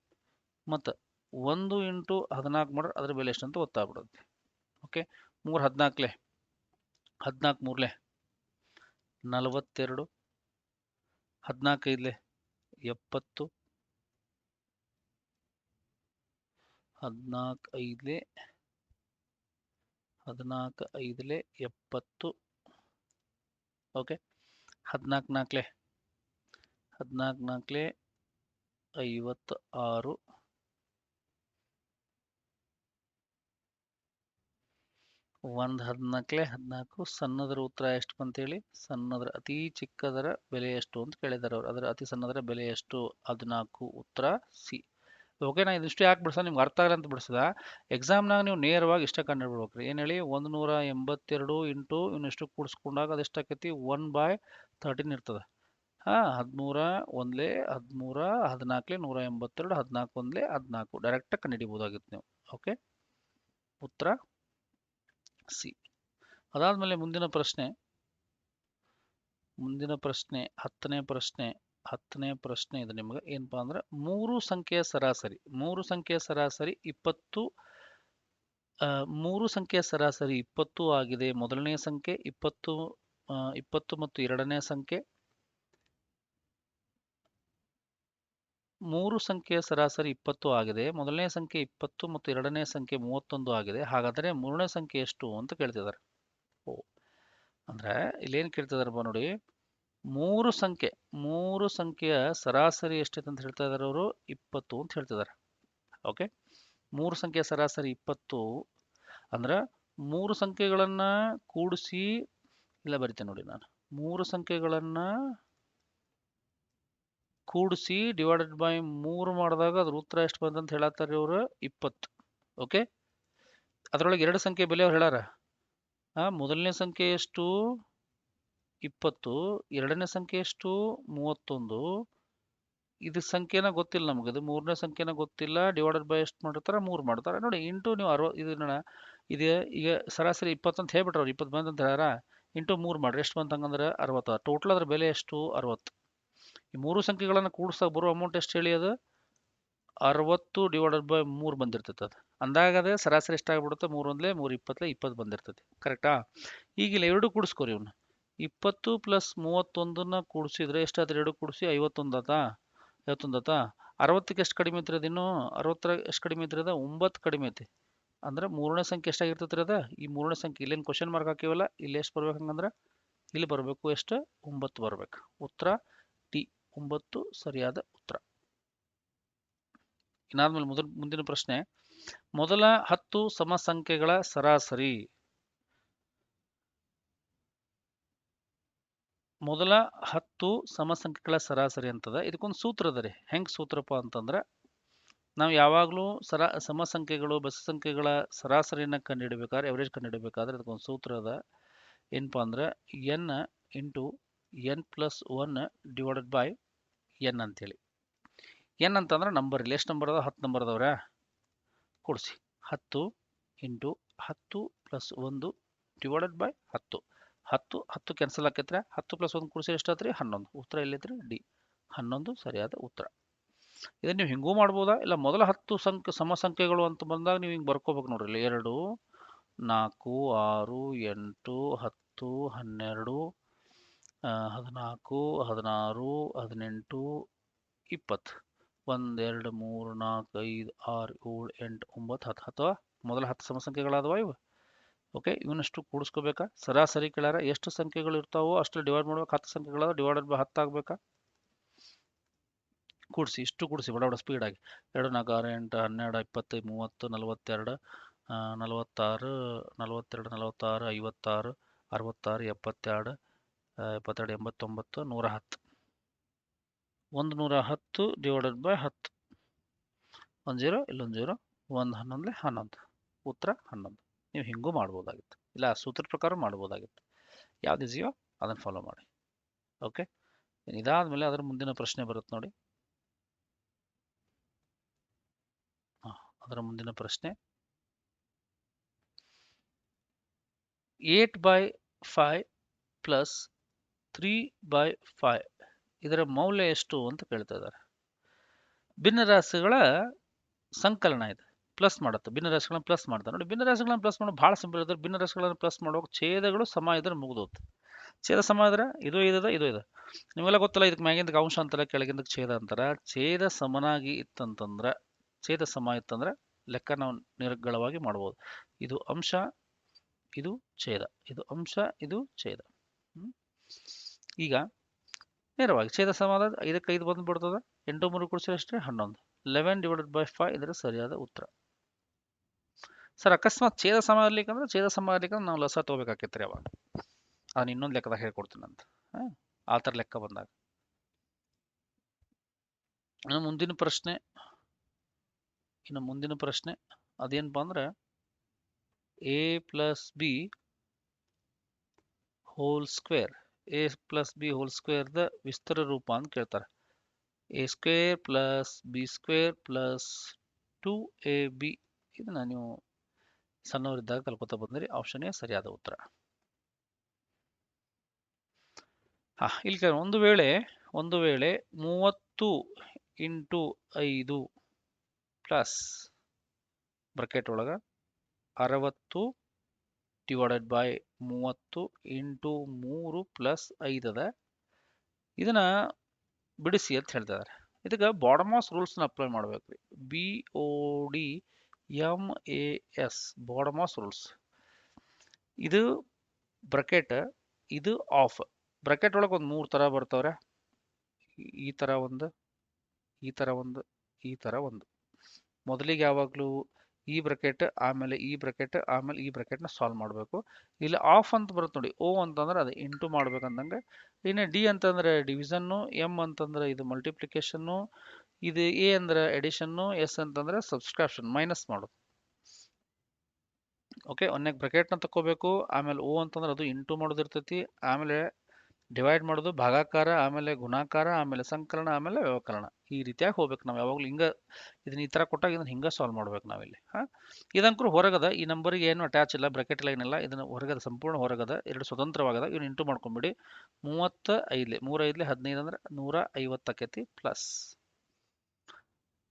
ಮತ್ತು 1 ಇಂಟು 14 ಮಾಡಿದ್ರೆ ಅದ್ರ ಬೆಲೆ ಎಷ್ಟು ಅಂತ ಗೊತ್ತಾಗ್ಬಿಡುತ್ತೆ. ಓಕೆ. 3 14 14 3 42, 14 5 70, 14 5 14 5 70. ಓಕೆ. 14 4 14 4 56. ಒಂದು 14 14 ಸಣ್ಣದರ ಉತ್ತರ ಎಷ್ಟು ಬಂತೇಳಿ. ಸಣ್ಣದರ ಅತಿ ಚಿಕ್ಕದರ ಬೆಲೆ ಎಷ್ಟು ಅಂತ ಕೇಳಿದಾರೆ ಅವ್ರು. ಅದರ ಅತಿ ಸಣ್ಣದರ ಬೆಲೆ ಎಷ್ಟು? 14. ಉತ್ತರ ಸಿ. ಓಕೆ. ನಾ ಇದಿಷ್ಟು ಯಾಕೆ ಬಿಡ್ಸ, ನಿಮ್ಗೆ ಅರ್ಥ ಆಗಲ್ಲ ಅಂತ ಬಿಡಿಸಿದ. ಎಕ್ಸಾಮ್ನಾಗ ನೀವು ನೇರವಾಗಿ ಇಷ್ಟ ಕಂಡುಹಿಡ್ಬೇಕ್ರಿ. ಏನು ಹೇಳಿ, 182 ಇಂಟು ಇವನ್ನೆಷ್ಟು ಕೂಡಿಸ್ಕೊಂಡಾಗ ಅದೆಷ್ಟಾಕೈತಿ, 1/13 ಇರ್ತದೆ. 13 ಒಂದ್ಲೆ 13 14 182 14 ಒಂದ್ಲೆ 14 ಡೈರೆಕ್ಟಾಗಿ ಕಂಡುಹಿಡಿಬೋದಾಗಿತ್ತು ನೀವು. ಓಕೆ. ಉತ್ತರ ಸಿ. ಅದಾದ್ಮೇಲೆ ಮುಂದಿನ ಪ್ರಶ್ನೆ 10ನೇ ಪ್ರಶ್ನೆ ಇದು ನಿಮಗೆ ಏನಪ್ಪಾ ಅಂದ್ರೆ, ಮೂರು ಸಂಖ್ಯೆಯ ಸರಾಸರಿ 20. 20 ಆಗಿದೆ. ಮೊದಲನೇ ಸಂಖ್ಯೆ 20 ಮತ್ತು ಎರಡನೇ ಸಂಖ್ಯೆ. 3 ಸಂಖ್ಯೆಯ ಸರಾಸರಿ 20 ಆಗಿದೆ. ಮೊದಲನೇ ಸಂಖ್ಯೆ 20 ಮತ್ತು ಎರಡನೇ ಸಂಖ್ಯೆ 31 ಆಗಿದೆ. ಹಾಗಾದರೆ ಮೂರನೇ ಸಂಖ್ಯೆ ಎಷ್ಟು ಅಂತ ಕೇಳ್ತಿದ್ದಾರೆ. ಅಂದ್ರೆ ಇಲ್ಲೇನು ಕೇಳ್ತಿದಾರಪ್ಪ ನೋಡಿ, ಮೂರು ಸಂಖ್ಯೆಯ ಸರಾಸರಿ ಎಷ್ಟೈತೆ ಅಂತ ಹೇಳ್ತಾ ಇದಾರೆ ಅವರು, 20 ಅಂತ ಹೇಳ್ತಿದ್ದಾರೆ. ಓಕೆ. 3 ಸಂಖ್ಯೆಯ ಸರಾಸರಿ 20 ಅಂದ್ರೆ 3 ಸಂಖ್ಯೆಗಳನ್ನ ಕೂಡಿಸಿ, ಇಲ್ಲ ಬರಿತೇನೆ ನೋಡಿ ನಾನು, 3 ಸಂಖ್ಯೆಗಳನ್ನ ಕೂಡಿಸಿ ಡಿವೈಡೆಡ್ ಬೈ 3 ಮಾಡಿದಾಗ ಅದ್ರ ಉತ್ತರ ಎಷ್ಟು ಬಂದಂತ ಹೇಳತ್ತಾರೆ ಇವರು, 20. ಓಕೆ. ಅದರೊಳಗೆ ಎರಡು ಸಂಖ್ಯೆ ಬೆಲೆ ಅವ್ರು ಹೇಳಾರ. ಮೊದಲನೇ ಸಂಖ್ಯೆ ಎಷ್ಟು, 20. ಎರಡನೇ ಸಂಖ್ಯೆ ಎಷ್ಟು, 31. ಇದು ಸಂಖ್ಯೆನ ಗೊತ್ತಿಲ್ಲ ನಮಗೆ, ಇದು ಮೂರನೇ ಸಂಖ್ಯೆನ ಗೊತ್ತಿಲ್ಲ. ಡಿವೈಡೆಡ್ ಬೈ ಎಷ್ಟು ಮಾಡಿರ್ತಾರೆ, 3 ಮಾಡ್ತಾರೆ ನೋಡಿ. ಇಂಟು ನೀವು ಇದು ಇದು ಈಗ ಸರಾಸರಿ 20 ಅಂತ ಹೇಳ್ಬಿಟ್ರೆ ಅವ್ರು 20 ಬಂದಂತ ಹೇಳ್ಯಾರ. ಇಂಟು 3 ಮಾಡ್ರಿ, ಎಷ್ಟು ಬಂತ ಹಂಗಂದ್ರೆ 60. ಟೋಟಲ್ ಅದ್ರ ಬೆಲೆ ಎಷ್ಟು, 60. ಈ ಮೂರು ಸಂಖ್ಯೆಗಳನ್ನು ಕೂಡಿಸಾಗ ಬರೋ ಅಮೌಂಟ್ ಎಷ್ಟು ಹೇಳಿ, ಅದು 60 ಡಿವೈಡೆಡ್ ಬೈ 3 ಬಂದಿರ್ತೈತೆ. ಅದು ಅಂದಾಗ ಅದೇ ಸರಾಸರಿ ಎಷ್ಟಾಗ್ಬಿಡುತ್ತೆ, 3 ಒಂದ್ಲೆ 3 20 20 ಬಂದಿರ್ತೈತಿ. ಕರೆಕ್ಟಾ? ಈಗಿಲ್ಲ ಎರಡು ಕೂಡಿಸ್ಕೋರಿ ಇವನ್ನ. 20 ಪ್ಲಸ್ 31ನ್ನ ಕೂಡಿಸಿದ್ರೆ ಎಷ್ಟಾದ್ರೆ, ಎರಡು ಕೂಡಿಸಿ 51 ಆತ. 60ಕ್ಕೆ ಎಷ್ಟು ಕಡಿಮೆ ಐತ್ರಿ ಅದು, ಇನ್ನು 60 ಎಷ್ಟು ಕಡಿಮೆ ಐತ್ರಿ ಅದ, 9 ಕಡಿಮೆ ಐತಿ. ಅಂದ್ರೆ ಮೂರನೇ ಸಂಖ್ಯೆ ಎಷ್ಟಾಗಿರ್ತೈತ್ರಿ ಅದ, ಈ ಮೂರನೇ ಸಂಖ್ಯೆ ಇಲ್ಲೇನು ಕ್ವಶನ್ ಮಾರ್ಕ್ ಹಾಕಿವಲ್ಲ, ಇಲ್ಲಿ ಎಷ್ಟು ಬರ್ಬೇಕು ಹಂಗಂದ್ರೆ, ಇಲ್ಲಿ ಬರಬೇಕು ಎಷ್ಟು, 9 ಬರ್ಬೇಕು. ಉತ್ತರ ಟಿ, 9 ಸರಿಯಾದ ಉತ್ತರ. ಇನ್ನಾದ್ಮೇಲೆ ಮುಂದಿನ ಪ್ರಶ್ನೆ, ಮೊದಲ 10 ಸಮಸಂಖ್ಯೆಗಳ ಸರಾಸರಿ. ಮೊದಲ 10 ಸಮಸಂಖ್ಯೆಗಳ ಸರಾಸರಿ ಅಂತದ. ಇದಕ್ಕೊಂದು ಸೂತ್ರ ಅದ ರೀ. ಹೆಂಗ್ ಸೂತ್ರಪ್ಪ ಅಂತಂದ್ರೆ, ನಾವು ಯಾವಾಗಲೂ ಸಮಸಂಖ್ಯೆಗಳು ಬೆಸ ಸಂಖ್ಯೆಗಳ ಸರಾಸರಿನ ಕಂಡುಹಿಡಬೇಕಾದ್ರೆ, ಎವರೇಜ್ ಕಂಡುಹಿಡಬೇಕಾದ್ರೆ ಇದಕ್ಕೊಂದು ಸೂತ್ರ ಅದ. ಏನಪ್ಪಾ ಅಂದ್ರೆ, n into n+1 divided by n ಅಂತೇಳಿ. n ಅಂತಂದ್ರೆ ನಂಬರ್, ಇಲ್ಲಿ ಎಷ್ಟು ನಂಬರ್ ಅದಾವ, 10 ನಂಬರ್ ಅದಾವ್ರ. ಕೂಡಿಸಿ 10 ಇಂಟು 10 + 1 ಡಿವೈಡೆಡ್ ಬೈ 10. 10 ಕ್ಯಾನ್ಸಲ್ ಆಕೈತ್ರೆ, 10 + 1 ಕೂಡಿಸಿ ಎಷ್ಟಾತ್ರಿ, 11. ಉತ್ತರ ಎಲ್ಲೈತ್ರಿ, ಡಿ, 11 ಸರಿಯಾದ ಉತ್ತರ. ಇದನ್ನು ನೀವು ಹಿಂಗೂ ಮಾಡ್ಬೋದಾ, ಇಲ್ಲ ಮೊದಲ 10 ಸಮ ಸಂಖ್ಯೆಗಳು ಅಂತ ಬಂದಾಗ ನೀವು ಹಿಂಗೆ ಬರ್ಕೋಬೇಕು ನೋಡ್ರಿ. ಇಲ್ಲಿ 2, 4, 6, 8, 10, 12, 14, 16, 18, 20. 1, 2, 3, 4, 5, 6, 7, 8, 9, 10. ಅಥವಾ ಮೊದಲ 10 ಸಮ ಸಂಖ್ಯೆಗಳಾದವ ಇವು. ಓಕೆ, ಇವನ್ನಷ್ಟು ಕೂಡಿಸ್ಕೋಬೇಕಾ? ಸರಾಸರಿ ಕೇಳ್ಯಾರ, ಎಷ್ಟು ಸಂಖ್ಯೆಗಳು ಇರ್ತಾವೋ ಅಷ್ಟು ಡಿವೈಡ್ ಮಾಡ್ಬೇಕು. 10 ಸಂಖ್ಯೆಗಳಾದ ಡಿವೈಡೆಡ್ ಬೈ 10 ಆಗ್ಬೇಕಾ? ಕೂಡಿಸಿ, ಇಷ್ಟು ಕೂಡಿಸಿ ಬಡ ಸ್ಪೀಡಾಗಿ. 2, 4, 6, 8, 12, 20, 30, 42, 46, 42, 46, 56, 66, 72, 72, 89, 110. 110 ಡಿವೈಡೆಡ್ ಬೈ 10. 1 0, ಇಲ್ಲೊಂದು 0, 1 11 11. ಉತ್ತರ 11. ನೀವು ಹಿಂಗೂ ಮಾಡ್ಬೋದಾಗಿತ್ತು, ಇಲ್ಲ ಸೂತ್ರ ಪ್ರಕಾರ ಮಾಡ್ಬೋದಾಗಿತ್ತು. ಯಾವ್ದು ಈಸಿಯೋ ಅದನ್ನು ಫಾಲೋ ಮಾಡಿ. ಓಕೆ, ಇದಾದ್ಮೇಲೆ ಅದರ ಮುಂದಿನ ಪ್ರಶ್ನೆ ಬರುತ್ತೆ ನೋಡಿ. ಅದರ ಮುಂದಿನ ಪ್ರಶ್ನೆ 8/5 ಪ್ಲಸ್ 3/5 ಇದರ ಮೌಲ್ಯ ಎಷ್ಟು ಅಂತ ಕೇಳ್ತಾ ಇದ್ದಾರೆ. ಭಿನ್ನರಾಶಿಗಳ ಸಂಕಲನ ಇದೆ, ಪ್ಲಸ್ ಮಾಡುತ್ತೆ. ಭಿನ್ನರಾಶಿಗಳನ್ನ ಪ್ಲಸ್ ಮಾಡ್ತಾರೆ ನೋಡಿ. ಭಿನ್ನರಾಶಿಗಳನ್ನ ಪ್ಲಸ್ ಮಾಡೋದು ಭಾಳ ಸಿಂಪಲ್ ಇದ್ದಾರೆ. ಭಿನ್ನರಾಶಿಗಳನ್ನ ಪ್ಲಸ್ ಮಾಡುವಾಗ ಛೇದಗಳು ಸಮ ಇದ್ರೆ ಮುಗಿದೋತು. ಛೇದ ಸಮ ಇದ್ರೆ ಇದು ಇದೆ ಇದು ಇದೆ. ನಿಮಗೆಲ್ಲ ಗೊತ್ತಲ್ಲ, ಇದಕ್ಕೆ ಮ್ಯಾಗಿಂದಕ್ಕೆ ಅಂಶ ಅಂತಾರೆ, ಕೆಳಗಿಂದಕ್ಕೆ ಛೇದ ಅಂತಾರೆ. ಛೇದ ಸಮನಾಗಿ ಇತ್ತಂತಂದ್ರೆ, ಛೇದ ಸಮ ಇತ್ತಂದ್ರೆ ಲೆಕ್ಕ ನಾವು ನಿರರ್ಗಳವಾಗಿ ಮಾಡ್ಬೋದು. ಇದು ಅಂಶ, ಇದು ಛೇದ, ಇದು ಅಂಶ, ಇದು ಛೇದ. ಈಗ ನೇರವಾಗಿ ಛೇದ ಸಮ 5ಕ್ಕೆ 5 ಬಂದ್ಬಿಡ್ತದೆ. 8 3 ಕೂಡಿಸಿದ್ರೆ ಅಷ್ಟೇ 11. 11 ಡಿವೈಡೆಡ್ ಬೈ 5 ಇದರ ಸರಿಯಾದ ಉತ್ತರ. ಸರ್ ಅಕಸ್ಮಾತ್ ಛೇದ ಸಮ ಇರ್ಲಿಕ್ಕಂದ್ರೆ ನಾವು ಲಸ ತಗೋಬೇಕಾಕೈತ್ರಿ ಅವಾಗ. ಅದನ್ನ ಇನ್ನೊಂದು ಲೆಕ್ಕದಾಗ ಹೇಳ್ಕೊಡ್ತೀನಿ ಅಂತ. ಆ ಥರ ಲೆಕ್ಕ ಬಂದಾಗ ಇನ್ನು ಮುಂದಿನ ಪ್ರಶ್ನೆ ಅದೇನಪ್ಪ ಅಂದ್ರೆ a plus B whole square. a plus B whole ಸ್ಕ್ವೇರ್ದ ವಿಸ್ತಾರ ರೂಪ ಅಂತ ಕೇಳ್ತಾರೆ. a square plus B square plus 2ab. ಇದನ್ನ ನೀವು ಸಣ್ಣವರಿದ್ದಾಗ ಕಲ್ಕೋತಾ ಬಂದ್ರಿ. ಆಪ್ಷನ್ ಎ ಸರಿಯಾದ ಉತ್ತರ. ಇಲ್ಲಿ ಒಂದು ವೇಳೆ 30 ಇಂಟು 5 ಪ್ಲಸ್ ಬ್ರಕೆಟ್ ಒಳಗ 60 ಡಿವೈಡೆಡ್ ಬೈ 30 ಇಂಟು 3 ಪ್ಲಸ್ 5 ಅದ. ಇದನ್ನ ಬಿಡಿಸಿ ಅಂತ ಹೇಳ್ತಿದ್ದಾರೆ. ಇದಕ್ಕೆ ಬಾಡಮಾಸ್ ರೂಲ್ಸ್ನ ಅಪ್ಲೈ ಮಾಡ್ಬೇಕ್ರಿ. BODMAS BODMAS rules. ಇದು ಬ್ರಕೆಟ್, ಇದು ಆಫ್. ಬ್ರಕೆಟ್ ಒಳಗೆ ಒಂದು 3 ಥರ ಬರ್ತವ್ರೆ. ಈ ಥರ ಒಂದು, ಈ ಥರ ಒಂದು, ಈ ಥರ ಒಂದು. ಮೊದಲಿಗೆ ಯಾವಾಗಲೂ ಈ ಬ್ರಕೆಟ್, ಆಮೇಲೆ ಈ ಬ್ರಕೆಟ್, ಆಮೇಲೆ ಈ ಬ್ರಕೆಟ್ನ ಸಾಲ್ವ್ ಮಾಡಬೇಕು. ಇಲ್ಲಿ ಆಫ್ ಅಂತ ಬರುತ್ತೆ ನೋಡಿ. O ಅಂತಂದ್ರೆ ಅದು ಇಂಟು ಮಾಡ್ಬೇಕಂದಂಗೆ. ಇನ್ನು ಡಿ ಅಂತಂದ್ರೆ ಡಿವಿಷನ್ನು, ಎಮ್ ಅಂತಂದ್ರೆ ಇದು ಮಲ್ಟಿಪ್ಲಿಕೇಶನ್ನು, ಇದು ಎ ಅಂದ್ರೆ ಎಡಿಷನ್ನು, ಎಸ್ ಅಂತಂದ್ರೆ ಸಬ್ಸ್ಟ್ರಾಕ್ಷನ್, ಮೈನಸ್ ಮಾಡೋದು. ಓಕೆ, ಒಂದನೇ ಬ್ರಕೆಟ್ನ ತಗೋಬೇಕು, ಆಮೇಲೆ O ಅಂತಂದ್ರೆ ಅದು ಇಂಟು ಮಾಡೋದಿರ್ತೈತಿ, ಆಮೇಲೆ ಡಿವೈಡ್ ಮಾಡೋದು, ಭಾಗಾಕಾರ, ಆಮೇಲೆ ಗುಣಾಕಾರ, ಆಮೇಲೆ ಸಂಕಲನ, ಆಮೇಲೆ ವ್ಯವಕಲನ. ಈ ರೀತಿಯಾಗಿ ಹೋಗ್ಬೇಕು ನಾವು ಯಾವಾಗಲೂ. ಇದನ್ನ ಈ ಥರ ಕೊಟ್ಟಾಗ ಇದನ್ನ ಹಿಂಗೆ ಸಾಲ್ವ್ ಮಾಡ್ಬೇಕು ನಾವಿಲ್ಲಿ. ಇದಂಕರು ಹೊರಗದ, ಈ ನಂಬರಿಗೆ ಏನು ಅಟ್ಯಾಚ್ ಇಲ್ಲ, ಬ್ರಕೆಟ್ ಇಲ್ಲ, ಏನಿಲ್ಲ. ಇದನ್ನ ಹೊರಗದ, ಸಂಪೂರ್ಣ ಹೊರಗದ, ಎರಡು ಸ್ವತಂತ್ರವಾಗದ. ಇವನ್ನ ಇಂಟು ಮಾಡ್ಕೊಂಬಿಡಿ. 35 3 5 15 ಅಂದ್ರೆ 150 ಆಕೈತಿ. ಪ್ಲಸ್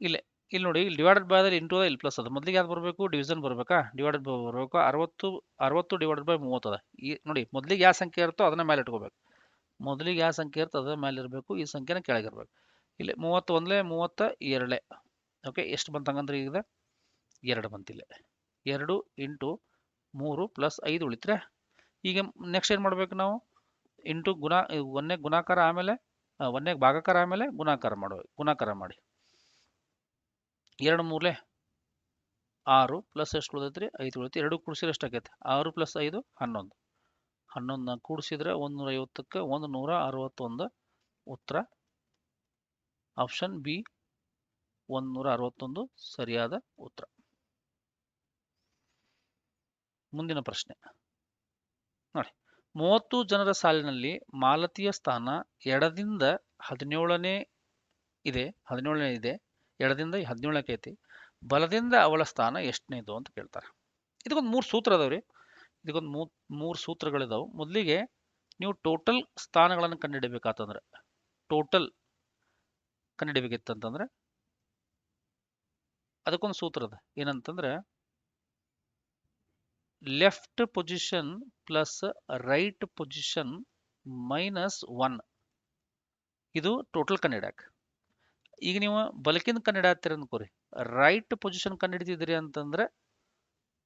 ಇಲ್ಲಿ ನೋಡಿ, ಇಲ್ಲಿ ಡಿವೈಡೆಡ್ ಬೈ ಅಂದ್ರೆ ಇಂಟು ಇಲ್ಲಿ ಪ್ಲಸ್ ಅದು. ಮೊದಲಿಗೆ ಯಾವ್ದು ಬರಬೇಕು? ಡಿವಿಷನ್ ಬರಬೇಕಾ? ಡಿವೈಡೆಡ್ ಬೈ ಬರಬೇಕು. 60 ಡಿವೈಡೆಡ್ ಬೈ 30 ಅದ. ಈ ನೋಡಿ, ಮೊದಲಿಗೆ ಯಾವ ಸಂಖ್ಯೆ ಇರುತ್ತೋ ಅದನ್ನ ಮೇಲೆ ಇಟ್ಕೋಬೇಕು. ಮೊದಲಿಗೆ ಯಾವ ಸಂಖ್ಯೆ ಇರ್ತದೆ ಅದರ ಮೇಲೆ ಇರಬೇಕು, ಈ ಸಂಖ್ಯೆನ ಕೆಳಗಿರ್ಬೇಕು. ಇಲ್ಲಿ 31 32. ಓಕೆ, ಎಷ್ಟು ಬಂತು ಹಂಗಂದ್ರೆ? ಈಗ 2 ಬಂತಿಲ್ಲ. 2 ಇಂಟು 3 ಪ್ಲಸ್ 5 ಉಳಿತ್ರೆ. ಈಗ ನೆಕ್ಸ್ಟ್ ಏನು ಮಾಡ್ಬೇಕು ನಾವು? ಇಂಟು ಒಂದನೇ ಗುಣಾಕಾರ, ಆಮೇಲೆ ಒಂದನೇ ಭಾಗಾಕಾರ, ಆಮೇಲೆ ಗುಣಾಕಾರ ಮಾಡಬೇಕು. ಗುಣಾಕಾರ ಮಾಡಿ 2 3 6 ಪ್ಲಸ್ ಎಷ್ಟು ಉಳಿದೈತ್ರಿ? 5 ಉಳಿತು. 2 ಕೂಡಿಸಿದ್ರೆ ಎಷ್ಟಾಗೈತೆ? 6 ಪ್ಲಸ್ 5 11. 11 ಕೂಡಿಸಿದ್ರೆ 150ಕ್ಕೆ 161. ಉತ್ತರ ಆಪ್ಷನ್ ಬಿ 161 ಸರಿಯಾದ ಉತ್ತರ. ಮುಂದಿನ ಪ್ರಶ್ನೆ ನೋಡಿ. 30 ಜನರ ಸಾಲಿನಲ್ಲಿ ಮಾಲತಿಯ ಸ್ಥಾನ ಎಡದಿಂದ 17ನೇ ಇದೆ. ಎಡದಿಂದ 17ಕ್ಕೆ ಐತಿ. ಬಲದಿಂದ ಅವಳ ಸ್ಥಾನ ಎಷ್ಟನೇದು ಅಂತ ಕೇಳ್ತಾರೆ. ಇದಕ್ಕೊಂದು 3 ಸೂತ್ರ ಅದಾವ್ರಿ. ಇದಕ್ಕೊಂದು 3 ಸೂತ್ರಗಳಿದಾವೆ. ಮೊದಲಿಗೆ ನೀವು ಟೋಟಲ್ ಸ್ಥಾನಗಳನ್ನು ಕಂಡುಹಿಡಬೇಕಾತಂದ್ರೆ, ಟೋಟಲ್ ಕಂಡುಹಿಡಬೇಕಿತ್ತಂತಂದ್ರೆ ಅದಕ್ಕೊಂದು ಸೂತ್ರ ಅದ ಏನಂತಂದ್ರೆ left position plus right position minus 1 ಇದು ಟೋಟಲ್ ಕಂಡಿಡ್ಯಾಕ. ಈಗ ನೀವು ಬಲಕಿಂದ ಕಂಡು ಹಿಡಿಯತ್ತೀರ ಅನ್ಕೋರಿ, ರೈಟ್ ಪೊಸಿಷನ್ ಕಂಡು ಹಿಡಿತಿದ್ರಿ ಅಂತಂದ್ರೆ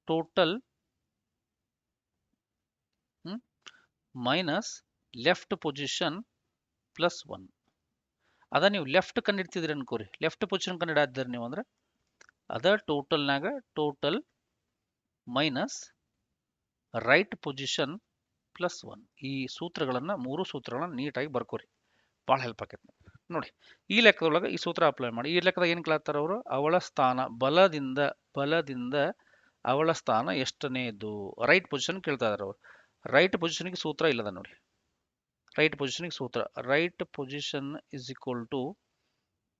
total minus left position plus 1. ಅದ ನೀವು ಲೆಫ್ಟ್ ಕಂಡು ಹಿಡ್ತಿದ್ರಿ ಅನ್ಕೋರಿ, ಲೆಫ್ಟ್ ಪೊಸಿಷನ್ ಕಂಡು ಹಿಡಿಯತ್ತೀರಿ ನೀವು ಅಂದ್ರೆ ಅದ ಟೋಟಲ್ನಾಗ total minus right position plus 1. ಈ ಸೂತ್ರಗಳನ್ನ 3 ಸೂತ್ರಗಳನ್ನ ನೀಟಾಗಿ ಬರ್ಕೋರಿ, ಭಾಳ ಹೆಲ್ಪ್ ಆಕೈತಿ ನೋಡಿ. ಈ ಲೆಕ್ಕದೊಳಗೆ ಈ ಸೂತ್ರ ಅಪ್ಲೈ ಮಾಡಿ. ಈ ಲೆಕ್ಕದಾಗ ಏನು ಕೇಳ್ತಾರ ಅವರು, ಅವಳ ಸ್ಥಾನ ಬಲದಿಂದ ಅವಳ ಸ್ಥಾನ ಎಷ್ಟನೇದು ರೈಟ್ ಪೊಸಿಷನ್ ಕೇಳ್ತಾ ಇದಾರೆ ಅವರು. ರೈಟ್ ಪೊಸಿಷನ್ಗೆ ಸೂತ್ರ ಇಲ್ಲದ ನೋಡಿ. ರೈಟ್ ಪೊಸಿಷನ್ಗೆ ಸೂತ್ರ, right position is equal to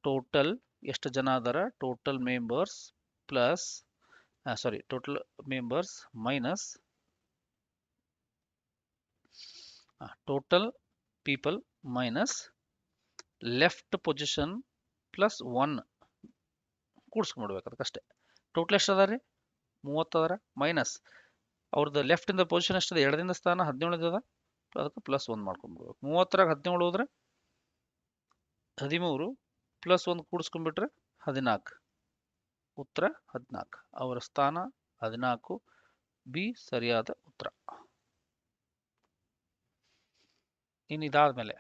total ಎಷ್ಟು ಜನ ಅದಾರ, total members plus total members minus total people minus left position plus 1 ಕೂಡಿಸ್ಕೊಂಡ್ಬಿಡ್ಬೇಕು ಅದಕ್ಕಷ್ಟೇ. ಟೋಟಲ್ ಎಷ್ಟು ಅದ ರೀ, 30 ಅದಾರ, ಮೈನಸ್ ಅವ್ರದ್ದು ಲೆಫ್ಟ್ ಇಂದ ಪೊಸಿಷನ್ ಎಷ್ಟದ, ಎಡದಿಂದ ಸ್ಥಾನ 17 ಅದ, ಅದಕ್ಕೆ ಪ್ಲಸ್ 1 ಮಾಡ್ಕೊಂಡ್ಬಿಡ್ಬೇಕು. 30ರಾಗ 17 ಹೋದ್ರೆ 13 ಪ್ಲಸ್ 1 ಕೂಡಿಸ್ಕೊಂಡ್ಬಿಟ್ರೆ 14, ಉತ್ತರ 14. ಅವರ ಸ್ಥಾನ 14, ಬಿ ಸರಿಯಾದ ಉತ್ತರ. ಇನ್ನು ಇದಾದ್ಮೇಲೆ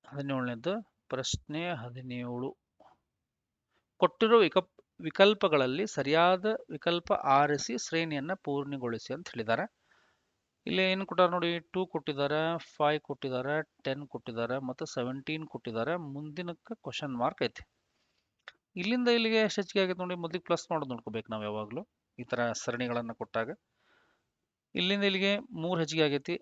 17ನೇದು ಪ್ರಶ್ನೆ 17. ಕೊಟ್ಟಿರೋ ವಿಕಲ್ಪಗಳಲ್ಲಿ ಸರಿಯಾದ ವಿಕಲ್ಪ ಆರಿಸಿ ಶ್ರೇಣಿಯನ್ನ ಪೂರ್ಣಗೊಳಿಸಿ ಅಂತ ಹೇಳಿದ್ದಾರೆ. ಇಲ್ಲಿ ಏನು ಕೊಟ್ಟಾರ ನೋಡಿ, 2 ಕೊಟ್ಟಿದ್ದಾರೆ, 5 ಕೊಟ್ಟಿದ್ದಾರೆ, 10 ಕೊಟ್ಟಿದ್ದಾರೆ ಮತ್ತು 17 ಕೊಟ್ಟಿದ್ದಾರೆ. ಮುಂದಿನಕ್ಕೆ ಕ್ವಶನ್ ಮಾರ್ಕ್ ಐತಿ. ಇಲ್ಲಿಂದ ಇಲ್ಲಿಗೆ ಎಷ್ಟು ಹೆಚ್ಚಿಗೆ ಆಗೈತೆ ನೋಡಿ, ಮೊದಲಿಗೆ ಪ್ಲಸ್ ಮಾಡೋದು ನೋಡ್ಕೋಬೇಕು ನಾವು ಯಾವಾಗಲೂ ಈ ತರ ಸರಣಿಗಳನ್ನು ಕೊಟ್ಟಾಗ. ಇಲ್ಲಿಂದ ಇಲ್ಲಿಗೆ 3 ಹೆಚ್ಚಿಗೆ ಆಗೈತಿ,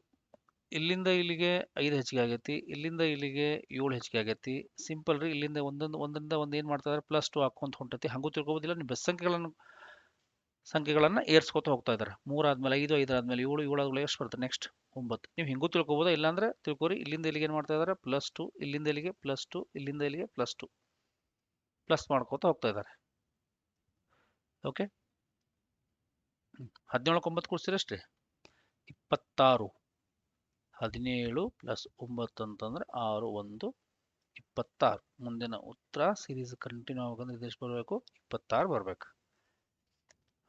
ಇಲ್ಲಿಂದ ಇಲ್ಲಿಗೆ 5 ಹೆಚ್ಚಿಗೆ ಆಗೈತಿ, ಇಲ್ಲಿಂದ ಇಲ್ಲಿಗೆ 7 ಹೆಚ್ಚಿಗೆ ಆಗೈತಿ. ಸಿಂಪಲ್ ರೀ, ಇಲ್ಲಿಂದ ಒಂದರಿಂದ ಒಂದು ಏನು ಮಾಡ್ತಾ ಇದಾರೆ, +2 ಹಾಕೊಂತ ಹೊಂಟೈತಿ. ಹಂಗೂ ತಿಳ್ಕೊಬೋದಿಲ್ಲ, ನೀವು ಬೆಸ್ ಸಂಖ್ಯೆಗಳನ್ನ ಏರ್ಸ್ಕೊತ ಹೋಗ್ತಾ ಇದಾರೆ. 3 ಆದ್ಮೇಲೆ 5, 5 ಆದ್ಮೇಲೆ 7, 7 ಆದ್ಮೇಲೆ ಎಷ್ಟು ಬರುತ್ತೆ ನೆಕ್ಸ್ಟ್ 9. ನೀವು ಹಿಂಗೂ ತಿಳ್ಕೊಬೋದಾ, ಇಲ್ಲಾಂದ್ರೆ ತಿಳ್ಕೊರಿ. ಇಲ್ಲಿಂದ ಇಲ್ಲಿಗೆ ಏನು ಮಾಡ್ತಾ ಇದಾರೆ, +2, ಇಲ್ಲಿಂದ ಇಲ್ಲಿಗೆ +2, ಇಲ್ಲಿಂದ ಇಲ್ಲಿಗೆ +2 ಪ್ಲಸ್ ಮಾಡ್ಕೋತ ಹೋಗ್ತಾ ಇದ್ದಾರೆ. ಓಕೆ, 17 9 ಕೂಡಿಸಿದ್ರೆ ಎಷ್ಟ್ರಿ, 26. 17 + 9 ಅಂತಂದ್ರೆ 6, 1, 26. ಮುಂದಿನ ಉತ್ತರ ಸೀರೀಸ್ ಕಂಟಿನ್ಯೂ ಆಗಂದ್ರೆ ಇದೆಷ್ಟು ಬರಬೇಕು, 26 ಬರಬೇಕು.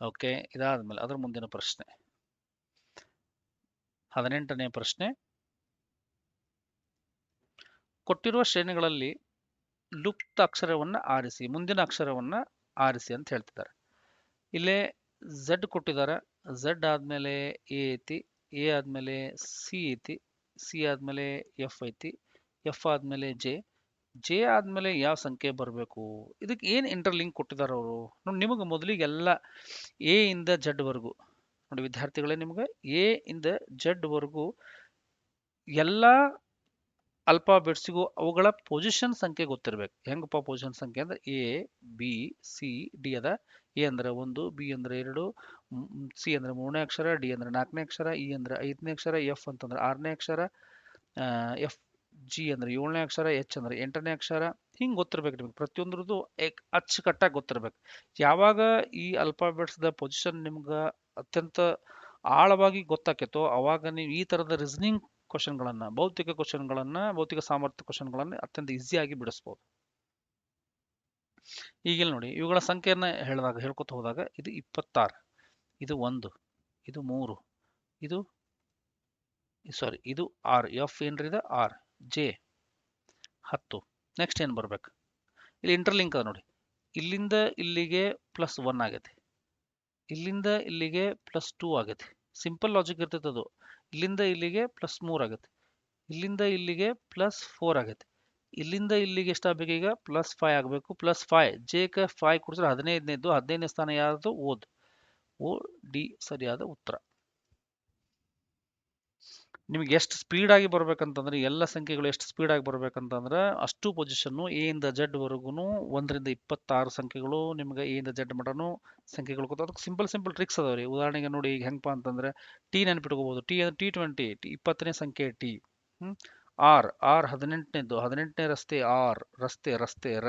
ಓಕೆ, ಇದಾದ್ಮೇಲೆ ಅದರ ಮುಂದಿನ ಪ್ರಶ್ನೆ 18ನೇ ಪ್ರಶ್ನೆ. ಕೊಟ್ಟಿರುವ ಶ್ರೇಣಿಗಳಲ್ಲಿ ಲುಪ್ತ ಅಕ್ಷರವನ್ನ ಆರಿಸಿ, ಮುಂದಿನ ಅಕ್ಷರವನ್ನ ಆರಿಸಿ ಅಂತ ಹೇಳ್ತಿದ್ದಾರೆ. ಇಲ್ಲೇ ಝಡ್ ಕೊಟ್ಟಿದ್ದಾರೆ, ಝಡ್ ಆದ್ಮೇಲೆ ಎ ಐತಿ, ಎ ಆದ್ಮೇಲೆ ಸಿ ಐತಿ, ಸಿ ಆದ್ಮೇಲೆ ಎಫ್ ಐತಿ, ಎಫ್ ಆದ್ಮೇಲೆ ಜೆ, ಜೆ ಆದ್ಮೇಲೆ ಯಾವ ಸಂಖ್ಯೆ ಬರಬೇಕು. ಇದಕ್ಕೆ ಏನು ಇಂಟರ್ಲಿಂಕ್ ಕೊಟ್ಟಿದ್ದಾರೆ ಅವರು ನೋಡಿ. ನಿಮಗೆ ಮೊದಲಿಗೆಲ್ಲ ಎ ಇಂದ ಜಡ್ ವರೆಗೂ ನೋಡಿ ವಿದ್ಯಾರ್ಥಿಗಳೇ, ನಿಮ್ಗೆ ಎ ಇಂದ ಜಡ್ ವರೆಗೂ ಎಲ್ಲ ಅಲ್ಫಾಬೆಟ್ಸ್ಗೂ ಅವುಗಳ ಪೊಸಿಷನ್ ಸಂಖ್ಯೆ ಗೊತ್ತಿರ್ಬೇಕು. ಹೆಂಗಪ್ಪ ಪೊಸಿಷನ್ ಸಂಖ್ಯೆ ಅಂದ್ರೆ ಎ ಬಿ ಸಿ ಡಿ ಅದ. ಎ ಅಂದ್ರೆ 1, ಬಿ ಅಂದ್ರೆ 2, ಸಿ ಅಂದ್ರೆ 3ನೇ ಅಕ್ಷರ, ಡಿ ಅಂದ್ರೆ 4ನೇ ಅಕ್ಷರ, ಇ ಅಂದ್ರೆ 5ನೇ ಅಕ್ಷರ, ಎಫ್ ಅಂತಂದ್ರೆ 6ನೇ ಅಕ್ಷರ, ಎಫ್ ಜಿ ಅಂದ್ರೆ 7ನೇ ಅಕ್ಷರ, ಎಚ್ ಅಂದ್ರೆ 8ನೇ ಅಕ್ಷರ. ಹಿಂಗೆ ಗೊತ್ತಿರ್ಬೇಕು ನಿಮ್ಗೆ, ಪ್ರತಿಯೊಂದ್ರದ್ದು ಅಚ್ಚುಕಟ್ಟಾಗಿ ಗೊತ್ತಿರ್ಬೇಕು. ಯಾವಾಗ ಈ ಅಲ್ಫಾಬೆಟ್ಸ್ ದ ಪೊಸಿಷನ್ ನಿಮ್ಗೆ ಅತ್ಯಂತ ಆಳವಾಗಿ ಗೊತ್ತಾಕೈತೋ ಅವಾಗ ನೀವು ಈ ತರದ ರೀಸನಿಂಗ್ ಕ್ವಶನ್ಗಳನ್ನ, ಭೌತಿಕ ಸಾಮರ್ಥ್ಯ ಕ್ವಶನ್ಗಳನ್ನ ಅತ್ಯಂತ ಈಸಿಯಾಗಿ ಬಿಡಿಸ್ಬೋದು. ಈಗಿಲ್ಲಿ ನೋಡಿ, ಇವುಗಳ ಸಂಖ್ಯೆಯನ್ನ ಹೇಳ್ಕೊತ ಹೋದಾಗ ಇದು 26, ಇದು 1, ಇದು 3, ಇದು 6, ಎಫ್ ಏನ್ರಿದೆ 6, ಜೆ 10. ನೆಕ್ಸ್ಟ್ ಏನು ಬರ್ಬೇಕು, ಇಲ್ಲಿ ಇಂಟರ್ಲಿಂಕ್ ಅದ ನೋಡಿ. ಇಲ್ಲಿಂದ ಇಲ್ಲಿಗೆ +1 ಆಗೈತೆ, ಇಲ್ಲಿಂದ ಇಲ್ಲಿಗೆ +2 ಆಗೈತೆ. ಸಿಂಪಲ್ ಲಾಜಿಕ್ ಇರ್ತೈತೆ ಅದು. ಇಲ್ಲಿಂದ ಇಲ್ಲಿಗೆ +3 ಆಗೈತೆ, ಇಲ್ಲಿಂದ ಇಲ್ಲಿಗೆ +4 ಆಗೈತೆ, ಇಲ್ಲಿಂದ ಇಲ್ಲಿಗೆ ಎಷ್ಟಾಗಬೇಕು ಈಗ +5 ಆಗಬೇಕು. +5 ಜೆಗೆ 5 ಕೊಡಿಸಿದ್ರೆ 15ನೇದು, 15ನೇ ಸ್ಥಾನ ಯಾವುದು, ಓ ಡಿ ಸರಿಯಾದ ಉತ್ತರ. ನಿಮ್ಗೆ ಎಷ್ಟು ಸ್ಪೀಡ್ ಆಗಿ ಬರ್ಬೇಕಂತಂದ್ರೆ, ಎಲ್ಲ ಸಂಖ್ಯೆಗಳು ಎಷ್ಟು ಸ್ಪೀಡ್ ಆಗಿ ಬರ್ಬೇಕಂತಂದ್ರೆ ಅಷ್ಟು ಪೊಸಿಷನ್ನು ಎ ಇಂದ ಜಡ್ ವರೆಗೂ 1ರಿಂದ 26 ಸಂಖ್ಯೆಗಳು ನಿಮ್ಗೆ ಎ ಇಂದ ಜಡ್ ಮಟನು ಸಂಖ್ಯೆಗಳು ಗೊತ್ತ. ಅದಕ್ಕೆ ಸಿಂಪಲ್ ಟ್ರಿಕ್ಸ್ ಅದಾವ್ರಿ. ಉದಾಹರಣೆಗೆ ನೋಡಿ, ಈಗ ಹೆಂಗಪ್ಪ ಅಂತಂದ್ರೆ ಟಿ ನೆನ್ಪಿಟ್ಕೋಬಹುದು. ಟಿ ಅಂದ್ರೆ T20, 20ನೇ ಸಂಖ್ಯೆ ಟಿ. ಆರ್ 18ನೇದು, 18ನೇ ರಸ್ತೆ ಆರ್, ರಸ್ತೆ ರ.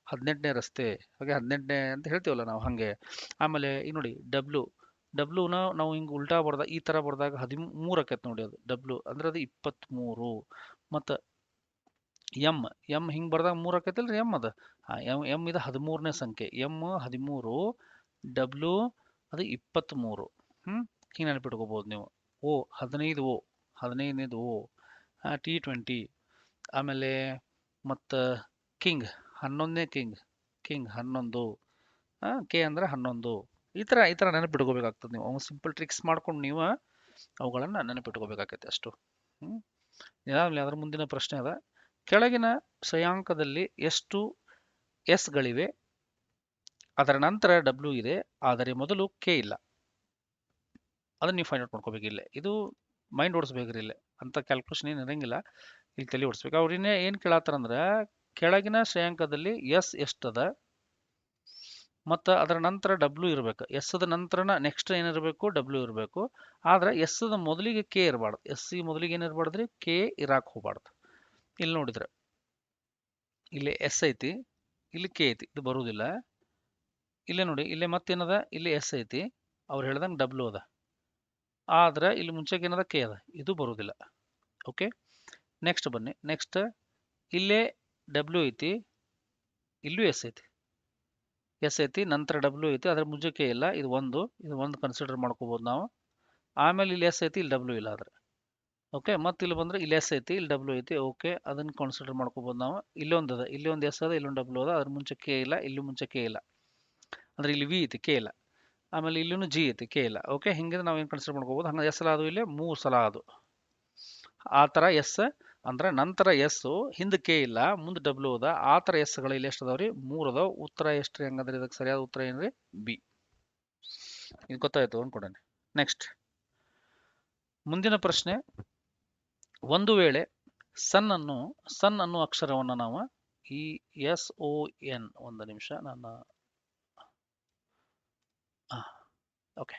18ನೇ ರಸ್ತೆ, ಹಾಗೆ 18ನೇ ಅಂತ ಹೇಳ್ತೀವಲ್ಲ ನಾವು ಹಾಗೆ. ಆಮೇಲೆ ಈಗ ನೋಡಿ ಡಬ್ಲ್ಯೂನ ನಾವು ಹಿಂಗೆ ಉಲ್ಟಾ ಬರ್ದಾಗ ಈ ಥರ ಬರ್ದಾಗ 13 ಆಕೈತೆ ನೋಡಿ, ಅದು ಡಬ್ಲ್ಯೂ ಅಂದ್ರೆ ಅದು 23. ಮತ್ತು ಎಮ್ ಹಿಂಗೆ ಬರ್ದಾಗ 3 ಆಕೈತಲ್ರಿ ಎಮ್ ಅದು. ಎಮ್ ಇದು 13ನೇ ಸಂಖ್ಯೆ, ಎಮ್ 13, ಡಬ್ಲ್ಯೂ ಅದು 23. ಹಿಂಗೆ ನೆನಪಿಟ್ಕೋಬೋದು ನೀವು. ಓ 15, ಓ 15ನೇದು ಓ, T20. ಆಮೇಲೆ ಮತ್ತು ಕಿಂಗ್ 11ನೇ ಕಿಂಗ್ 11, ಕೆ ಅಂದ್ರೆ 11. ಈ ಥರ ನೆನಪಿಟ್ಕೋಬೇಕಾಗ್ತದೆ ನೀವು. ಅವು ಸಿಂಪಲ್ ಟ್ರಿಕ್ಸ್ ಮಾಡ್ಕೊಂಡು ನೀವು ಅವುಗಳನ್ನು ನೆನಪಿಟ್ಕೋಬೇಕಾಗತ್ತೆ ಅಷ್ಟು. ಇದಾಗಲಿ ಅದರ ಮುಂದಿನ ಪ್ರಶ್ನೆ ಅದ. ಕೆಳಗಿನ ಶ್ರೇಯಾಂಕದಲ್ಲಿ ಎಷ್ಟು ಎಸ್ಗಳಿವೆ? ಅದರ ನಂತರ ಡಬ್ಲ್ಯೂ ಇದೆ, ಆದರೆ ಮೊದಲು ಕೆ ಇಲ್ಲ. ಅದನ್ನ ನೀವು ಫೈಂಡ್ ಔಟ್ ಮಾಡ್ಕೋಬೇಕು. ಇಲ್ಲೇ ಇದು ಮೈಂಡ್ ಓಡಿಸ್ಬೇಕ್ರಿ. ಇಲ್ಲೇ ಅಂತ ಕ್ಯಾಲ್ಕುಲೇಷನ್ ಏನು ಇರಂಗಿಲ್ಲ, ಇಲ್ಲಿ ತಲೆ ಓಡಿಸ್ಬೇಕು. ಅವ್ರು ಇನ್ನೇ ಏನು ಕೇಳತ್ತಾರಂದ್ರೆ ಕೆಳಗಿನ ಶ್ರೇಯಾಂಕದಲ್ಲಿ ಎಸ್ ಎಷ್ಟದ ಮತ್ತು ಅದರ ನಂತರ ಡಬ್ಲ್ಯೂ ಇರಬೇಕು. ಎಸ್ದ ನಂತರನ ನೆಕ್ಸ್ಟ್ ಏನಿರಬೇಕು? ಡಬ್ಲ್ಯೂ ಇರಬೇಕು. ಆದ್ರೆ ಎಸ್ದ ಮೊದಲಿಗೆ ಕೆ ಇರಬಾರ್ದು. ಎಸ್ ಮೊದಲಿಗೆ ಏನಿರಬಾರ್ದ್ರಿ? ಕೆ ಇರಾಕ್ ಹೋಗ್ಬಾರ್ದು. ಇಲ್ಲಿ ನೋಡಿದ್ರೆ ಇಲ್ಲಿ ಎಸ್ ಐತಿ, ಇಲ್ಲಿ ಕೆ ಐತಿ, ಇದು ಬರುವುದಿಲ್ಲ. ಇಲ್ಲೇ ನೋಡಿ, ಇಲ್ಲೇ ಮತ್ತೇನದ? ಇಲ್ಲಿ ಎಸ್ ಐತಿ, ಅವ್ರು ಹೇಳ್ದಂಗೆ ಡಬ್ಲ್ಯೂ ಅದ, ಆದ್ರೆ ಇಲ್ಲಿ ಮುಂಚೆಗೆ ಏನದ? ಕೆ ಅದ, ಇದು ಬರುವುದಿಲ್ಲ. ಓಕೆ, ನೆಕ್ಸ್ಟ್ ಬನ್ನಿ. ನೆಕ್ಸ್ಟ್ ಇಲ್ಲೇ ಡಬ್ಲ್ಯೂ ಐತಿ, ಇಲ್ಲೂ ಎಸ್ ಐತಿ, ನಂತರ ಡಬ್ಲ್ಯೂ ಐತಿ, ಅದ್ರ ಮುಂಚೆ ಕೆ ಇಲ್ಲ, ಇದು ಒಂದು ಕನ್ಸಿಡರ್ ಮಾಡ್ಕೋಬೋದು ನಾವು. ಆಮೇಲೆ ಇಲ್ಲಿ ಎಸ್ ಐತಿ, ಇಲ್ಲಿ ಡಬ್ಲ್ಯೂ ಇಲ್ಲ ಆದ್ರೆ. ಓಕೆ, ಮತ್ತೆ ಇಲ್ಲಿ ಬಂದ್ರೆ ಇಲ್ಲಿ ಎಸ್ ಐತಿ, ಇಲ್ಲಿ ಡಬ್ಲ್ಯೂ ಐತಿ. ಓಕೆ, ಅದನ್ನ ಕನ್ಸಿಡರ್ ಮಾಡ್ಕೋಬೋದು ನಾವು. ಇಲ್ಲೊಂದು ಅದ, ಇಲ್ಲೊಂದು ಎಸ್ ಅದ, ಇಲ್ಲೊಂದು ಡಬ್ಲ್ಯೂ ಅದ, ಅದ್ರ ಮುಂಚೆ ಕೆ ಇಲ್ಲ, ಇಲ್ಲಿ ಮುಂಚೆ ಕೆ ಇಲ್ಲ, ಅಂದ್ರೆ ಇಲ್ಲಿ ವಿ ಐತಿ, ಕೆ ಇಲ್ಲ. ಆಮೇಲೆ ಇಲ್ಲೂ ಜಿ ಐತಿ, ಕೆ ಇಲ್ಲ. ಓಕೆ, ಹಿಂಗಿದ್ರೆ ನಾವು ಏನು ಕನ್ಸಿಡರ್ ಮಾಡ್ಕೋಬೋದು? ಹಂಗೆ ಎಸ್ ಸಲ ಅದು, ಇಲ್ಲಿ 3 ಸಲ ಅದು. ಆ ಥರ ಎಸ್ ಅಂದ್ರೆ ನಂತರ ಎಸ್, ಹಿಂದೆ ಕೆ ಇಲ್ಲ, ಮುಂದೆ ಡಬ್ಲ್ಯೂ ಅದ, ಆ ಥರ ಎಸ್ಗಳು ಇಲ್ಲಿ ಎಷ್ಟು ಅದಾವ್ರಿ? 3 ಅದಾವ. ಉತ್ತರ ಎಷ್ಟ್ರಿ ಹಂಗಂದ್ರೆ? ಇದಕ್ಕೆ ಸರಿಯಾದ ಉತ್ತರ ಏನ್ರಿ? ಬಿ. ಇದು ಗೊತ್ತಾಯ್ತು ಅನ್ಕೊಡೇನೆ. ನೆಕ್ಸ್ಟ್ ಮುಂದಿನ ಪ್ರಶ್ನೆ. ಒಂದು ವೇಳೆ ಸನ್ ಅನ್ನೋ ಅಕ್ಷರವನ್ನು ನಾವು ಈ SON, ಒಂದು ನಿಮಿಷ ನನ್ನ ಓಕೆ,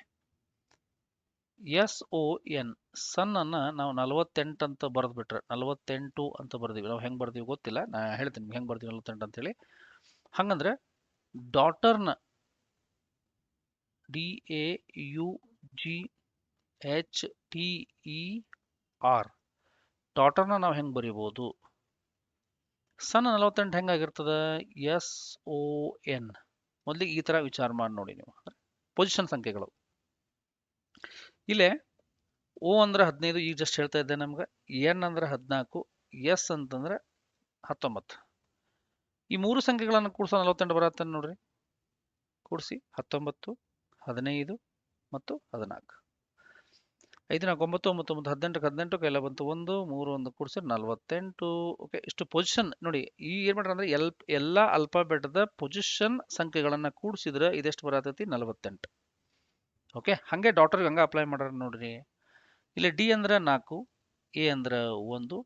SON ಸನ್ ಅನ್ನ ನಾವು 48 ಅಂತ ಬರೆದ್ಬಿಟ್ರೆ, 48 ಅಂತ ಬರ್ದೀವಿ. ನಾವು ಹೆಂಗೆ ಬರ್ದೀವಿ ಗೊತ್ತಿಲ್ಲ, ನಾ ಹೇಳ್ತೀನಿ ಹೆಂಗೆ ಬರ್ದೀವಿ 48 ಅಂತೇಳಿ. ಹಂಗಂದ್ರೆ ಡಾಟರ್ನ DAUGHTER ಡಾಟರ್ನ ನಾವು ಹೆಂಗೆ ಬರೀಬೋದು? ಸನ್ 48 ಹೆಂಗಾಗಿರ್ತದ? SON ಮೊದಲಿಗೆ ಈ ಥರ ವಿಚಾರ ಮಾಡಿ ನೋಡಿ ನೀವು. ಪೊಸಿಷನ್ ಸಂಖ್ಯೆಗಳು ಇಲ್ಲೇ ಓ ಅಂದ್ರೆ 15, ಈಗ ಜಸ್ಟ್ ಹೇಳ್ತಾ ಇದ್ದೆ ನಮ್ಗೆ. ಎನ್ ಅಂದ್ರೆ 14, ಎಸ್ ಅಂತಂದ್ರೆ 19. ಈ 3 ಸಂಖ್ಯೆಗಳನ್ನು ಕೂಡಿಸೋ 48 ಬರತ್ತೆ ನೋಡ್ರಿ. ಕೂಡಿಸಿ 19, 15 ಮತ್ತು 14. 5 4 9 9 18 18 ಕೈಲ ಬಂತು 1 3 1 ಕೂಡಿಸಿ 48. ಓಕೆ, ಇಷ್ಟು ಪೊಸಿಷನ್ ನೋಡಿ. ಈ ಏನ್ ಮಾಡ್ರಿ ಅಂದ್ರೆ ಎಲ್ಲ ಅಲ್ಫಾಬೆಟ್ದ ಪೊಸಿಷನ್ ಸಂಖ್ಯೆಗಳನ್ನ ಕೂಡಿಸಿದ್ರೆ ಇದೆಷ್ಟು ಬರತೈತಿ? 48. ಓಕೆ, ಹಂಗೆ ಡಾಟರ್ಗೆ ಹಂಗೆ ಅಪ್ಲೈ ಮಾಡ್ರ ನೋಡ್ರಿ. ಇಲ್ಲಿ ಡಿ ಅಂದ್ರೆ 4, ಎ ಅಂದ್ರೆ 1,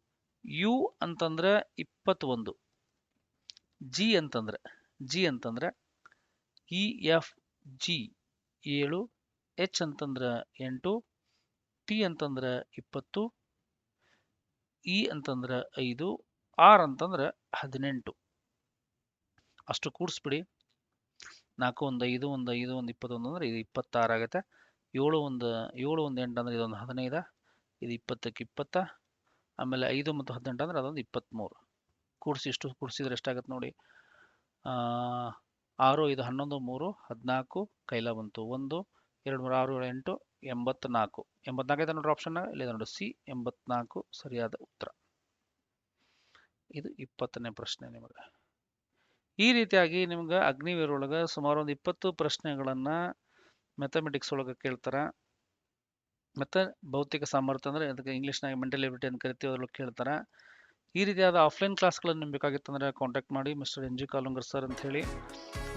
ಯು ಅಂತಂದ್ರೆ 21, ಜಿ ಅಂತಂದ್ರೆ EFG 7, ಎಚ್ ಅಂತಂದ್ರೆ 8, ಟಿ ಅಂತಂದ್ರೆ 20, ಇ ಅಂತಂದ್ರೆ 5, ಆರ್ ಅಂತಂದ್ರೆ 18. ಅಷ್ಟು ಕೂಡಿಸ್ಬಿಡಿ. 4 1 5 1 5 1 21 ಅಂದ್ರೆ ಇದು 26 ಆಗುತ್ತೆ. 7 1 8 ಅಂದ್ರೆ ಇದೊಂದು 15, ಇದು 20ಕ್ಕೆ 20. ಆಮೇಲೆ 5 ಮತ್ತು 18 ಅಂದ್ರೆ ಅದೊಂದು 23. ಕೂಡಿಸಿ ಇಷ್ಟು ಕೂಡಿಸಿದ್ರೆ ಎಷ್ಟಾಗತ್ತೆ ನೋಡಿ. 6 5 11 3 14, ಕೈಲ ಬಂತು 1 2 3 6 7 8 84. 84 ಇದೆ ನೋಡ್ರಿ ಆಪ್ಷನ್, ಇಲ್ಲ ನೋಡಿ ಸಿ 84 ಸರಿಯಾದ ಉತ್ತರ. ಇದು 20ನೇ ಪ್ರಶ್ನೆ ನಿಮಗೆ. ಈ ರೀತಿಯಾಗಿ ನಿಮ್ಗೆ ಅಗ್ನಿವೀರ್ ಒಳಗೆ ಸುಮಾರು ಒಂದು 20 ಪ್ರಶ್ನೆಗಳನ್ನ ಮ್ಯಾಥಮೆಟಿಕ್ಸ್ ಒಳಗೆ ಕೇಳ್ತಾರ. ಮತ್ತೆ ಭೌತಿಕ ಸಾಮರ್ಥ್ಯ ಅಂದ್ರೆ ಅದಕ್ಕೆ ಇಂಗ್ಲೀಷ್ನಾಗ ಮೆಂಟಲ್ ಎಬಿಲಿಟಿ ಅಂತ ಕರಿತೀವಿ, ಅದ್ರೊಳಗೆ ಕೇಳ್ತಾರ. ಈ ರೀತಿಯಾದ ಆಫ್ಲೈನ್ ಕ್ಲಾಸ್ಗಳನ್ನು ನಿಮ್ಗೆ ಬೇಕಾಗಿತ್ತಂದ್ರೆ ಕಾಂಟ್ಯಾಕ್ಟ್ ಮಾಡಿ ಮಿಸ್ಟರ್ NG ಕಾಲುಂಗರ್ ಸರ್ ಅಂತ ಹೇಳಿ.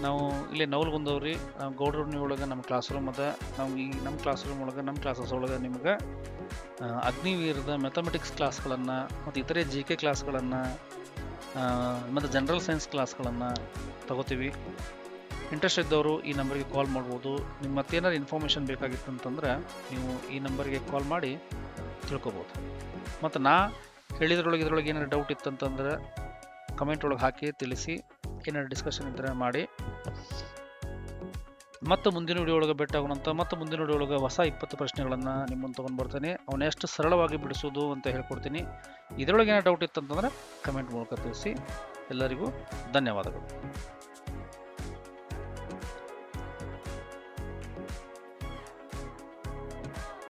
ನಾವು ಇಲ್ಲಿ ನವಲ್ಗುಂದವ್ರಿ, ಗೌಡ್ರೂರ್ನಿ ಒಳಗೆ ನಮ್ಮ ಕ್ಲಾಸ್ ರೂಮ್ ಅದ. ನಾವು ಈ ನಮ್ಮ ಕ್ಲಾಸ್ ರೂಮ್ ಒಳಗೆ ನಮ್ಮ ಕ್ಲಾಸಸ್ ಒಳಗೆ ನಿಮ್ಗೆ ಅಗ್ನಿವೀರದ ಮ್ಯಾಥಮೆಟಿಕ್ಸ್ ಕ್ಲಾಸ್ಗಳನ್ನು ಮತ್ತು ಇತರೆ GK ಕ್ಲಾಸ್ಗಳನ್ನು ಮತ್ತು ಜನರಲ್ ಸೈನ್ಸ್ ಕ್ಲಾಸ್ಗಳನ್ನು ತಗೋತೀವಿ. ಇಂಟ್ರೆಸ್ಟ್ ಇದ್ದವರು ಈ ನಂಬರ್ಗೆ ಕಾಲ್ ಮಾಡ್ಬೋದು. ನಿಮ್ಗೆ ಮತ್ತೇನಾದ್ರು ಇನ್ಫಾರ್ಮೇಷನ್ ಬೇಕಾಗಿತ್ತು ಅಂತಂದ್ರೆ ನೀವು ಈ ನಂಬರ್ಗೆ ಕಾಲ್ ಮಾಡಿ ತಿಳ್ಕೊಬೋದು. ಮತ್ತು ನಾ ಹೇಳಿದ್ರೊಳಗೆ ಇದ್ರೊಳಗೆ ಏನಾದ್ರು ಡೌಟ್ ಇತ್ತಂತಂದ್ರೆ ಕಮೆಂಟ್ ಒಳಗೆ ಹಾಕಿ ತಿಳಿಸಿ. ಏನಾದ್ರು ಡಿಸ್ಕಷನ್ ಇದ್ದರೆ ಮಾಡಿ. ಮತ್ತು ಮುಂದಿನ ವಿಡಿಯೋ ಒಳಗೆ ಭೇಟಿ ಆಗೋಣಂತ. ಮತ್ತು ಮುಂದಿನ ವಿಡಿಯೋ ಒಳಗೆ ಹೊಸ 20 ಪ್ರಶ್ನೆಗಳನ್ನು ನಿಮ್ಮ ಮುಂದೆ ತೊಗೊಂಡು ಬರ್ತೀನಿ. ಅವನ್ನ ಎಷ್ಟು ಸರಳವಾಗಿ ಬಿಡಿಸೋದು ಅಂತ ಹೇಳ್ಕೊಡ್ತೀನಿ. ಇದರೊಳಗೆ ಏನೋ ಡೌಟ್ ಇತ್ತಂತಂದರೆ ಕಮೆಂಟ್ ಮೂಲಕ ತಿಳಿಸಿ. ಎಲ್ಲರಿಗೂ ಧನ್ಯವಾದಗಳು.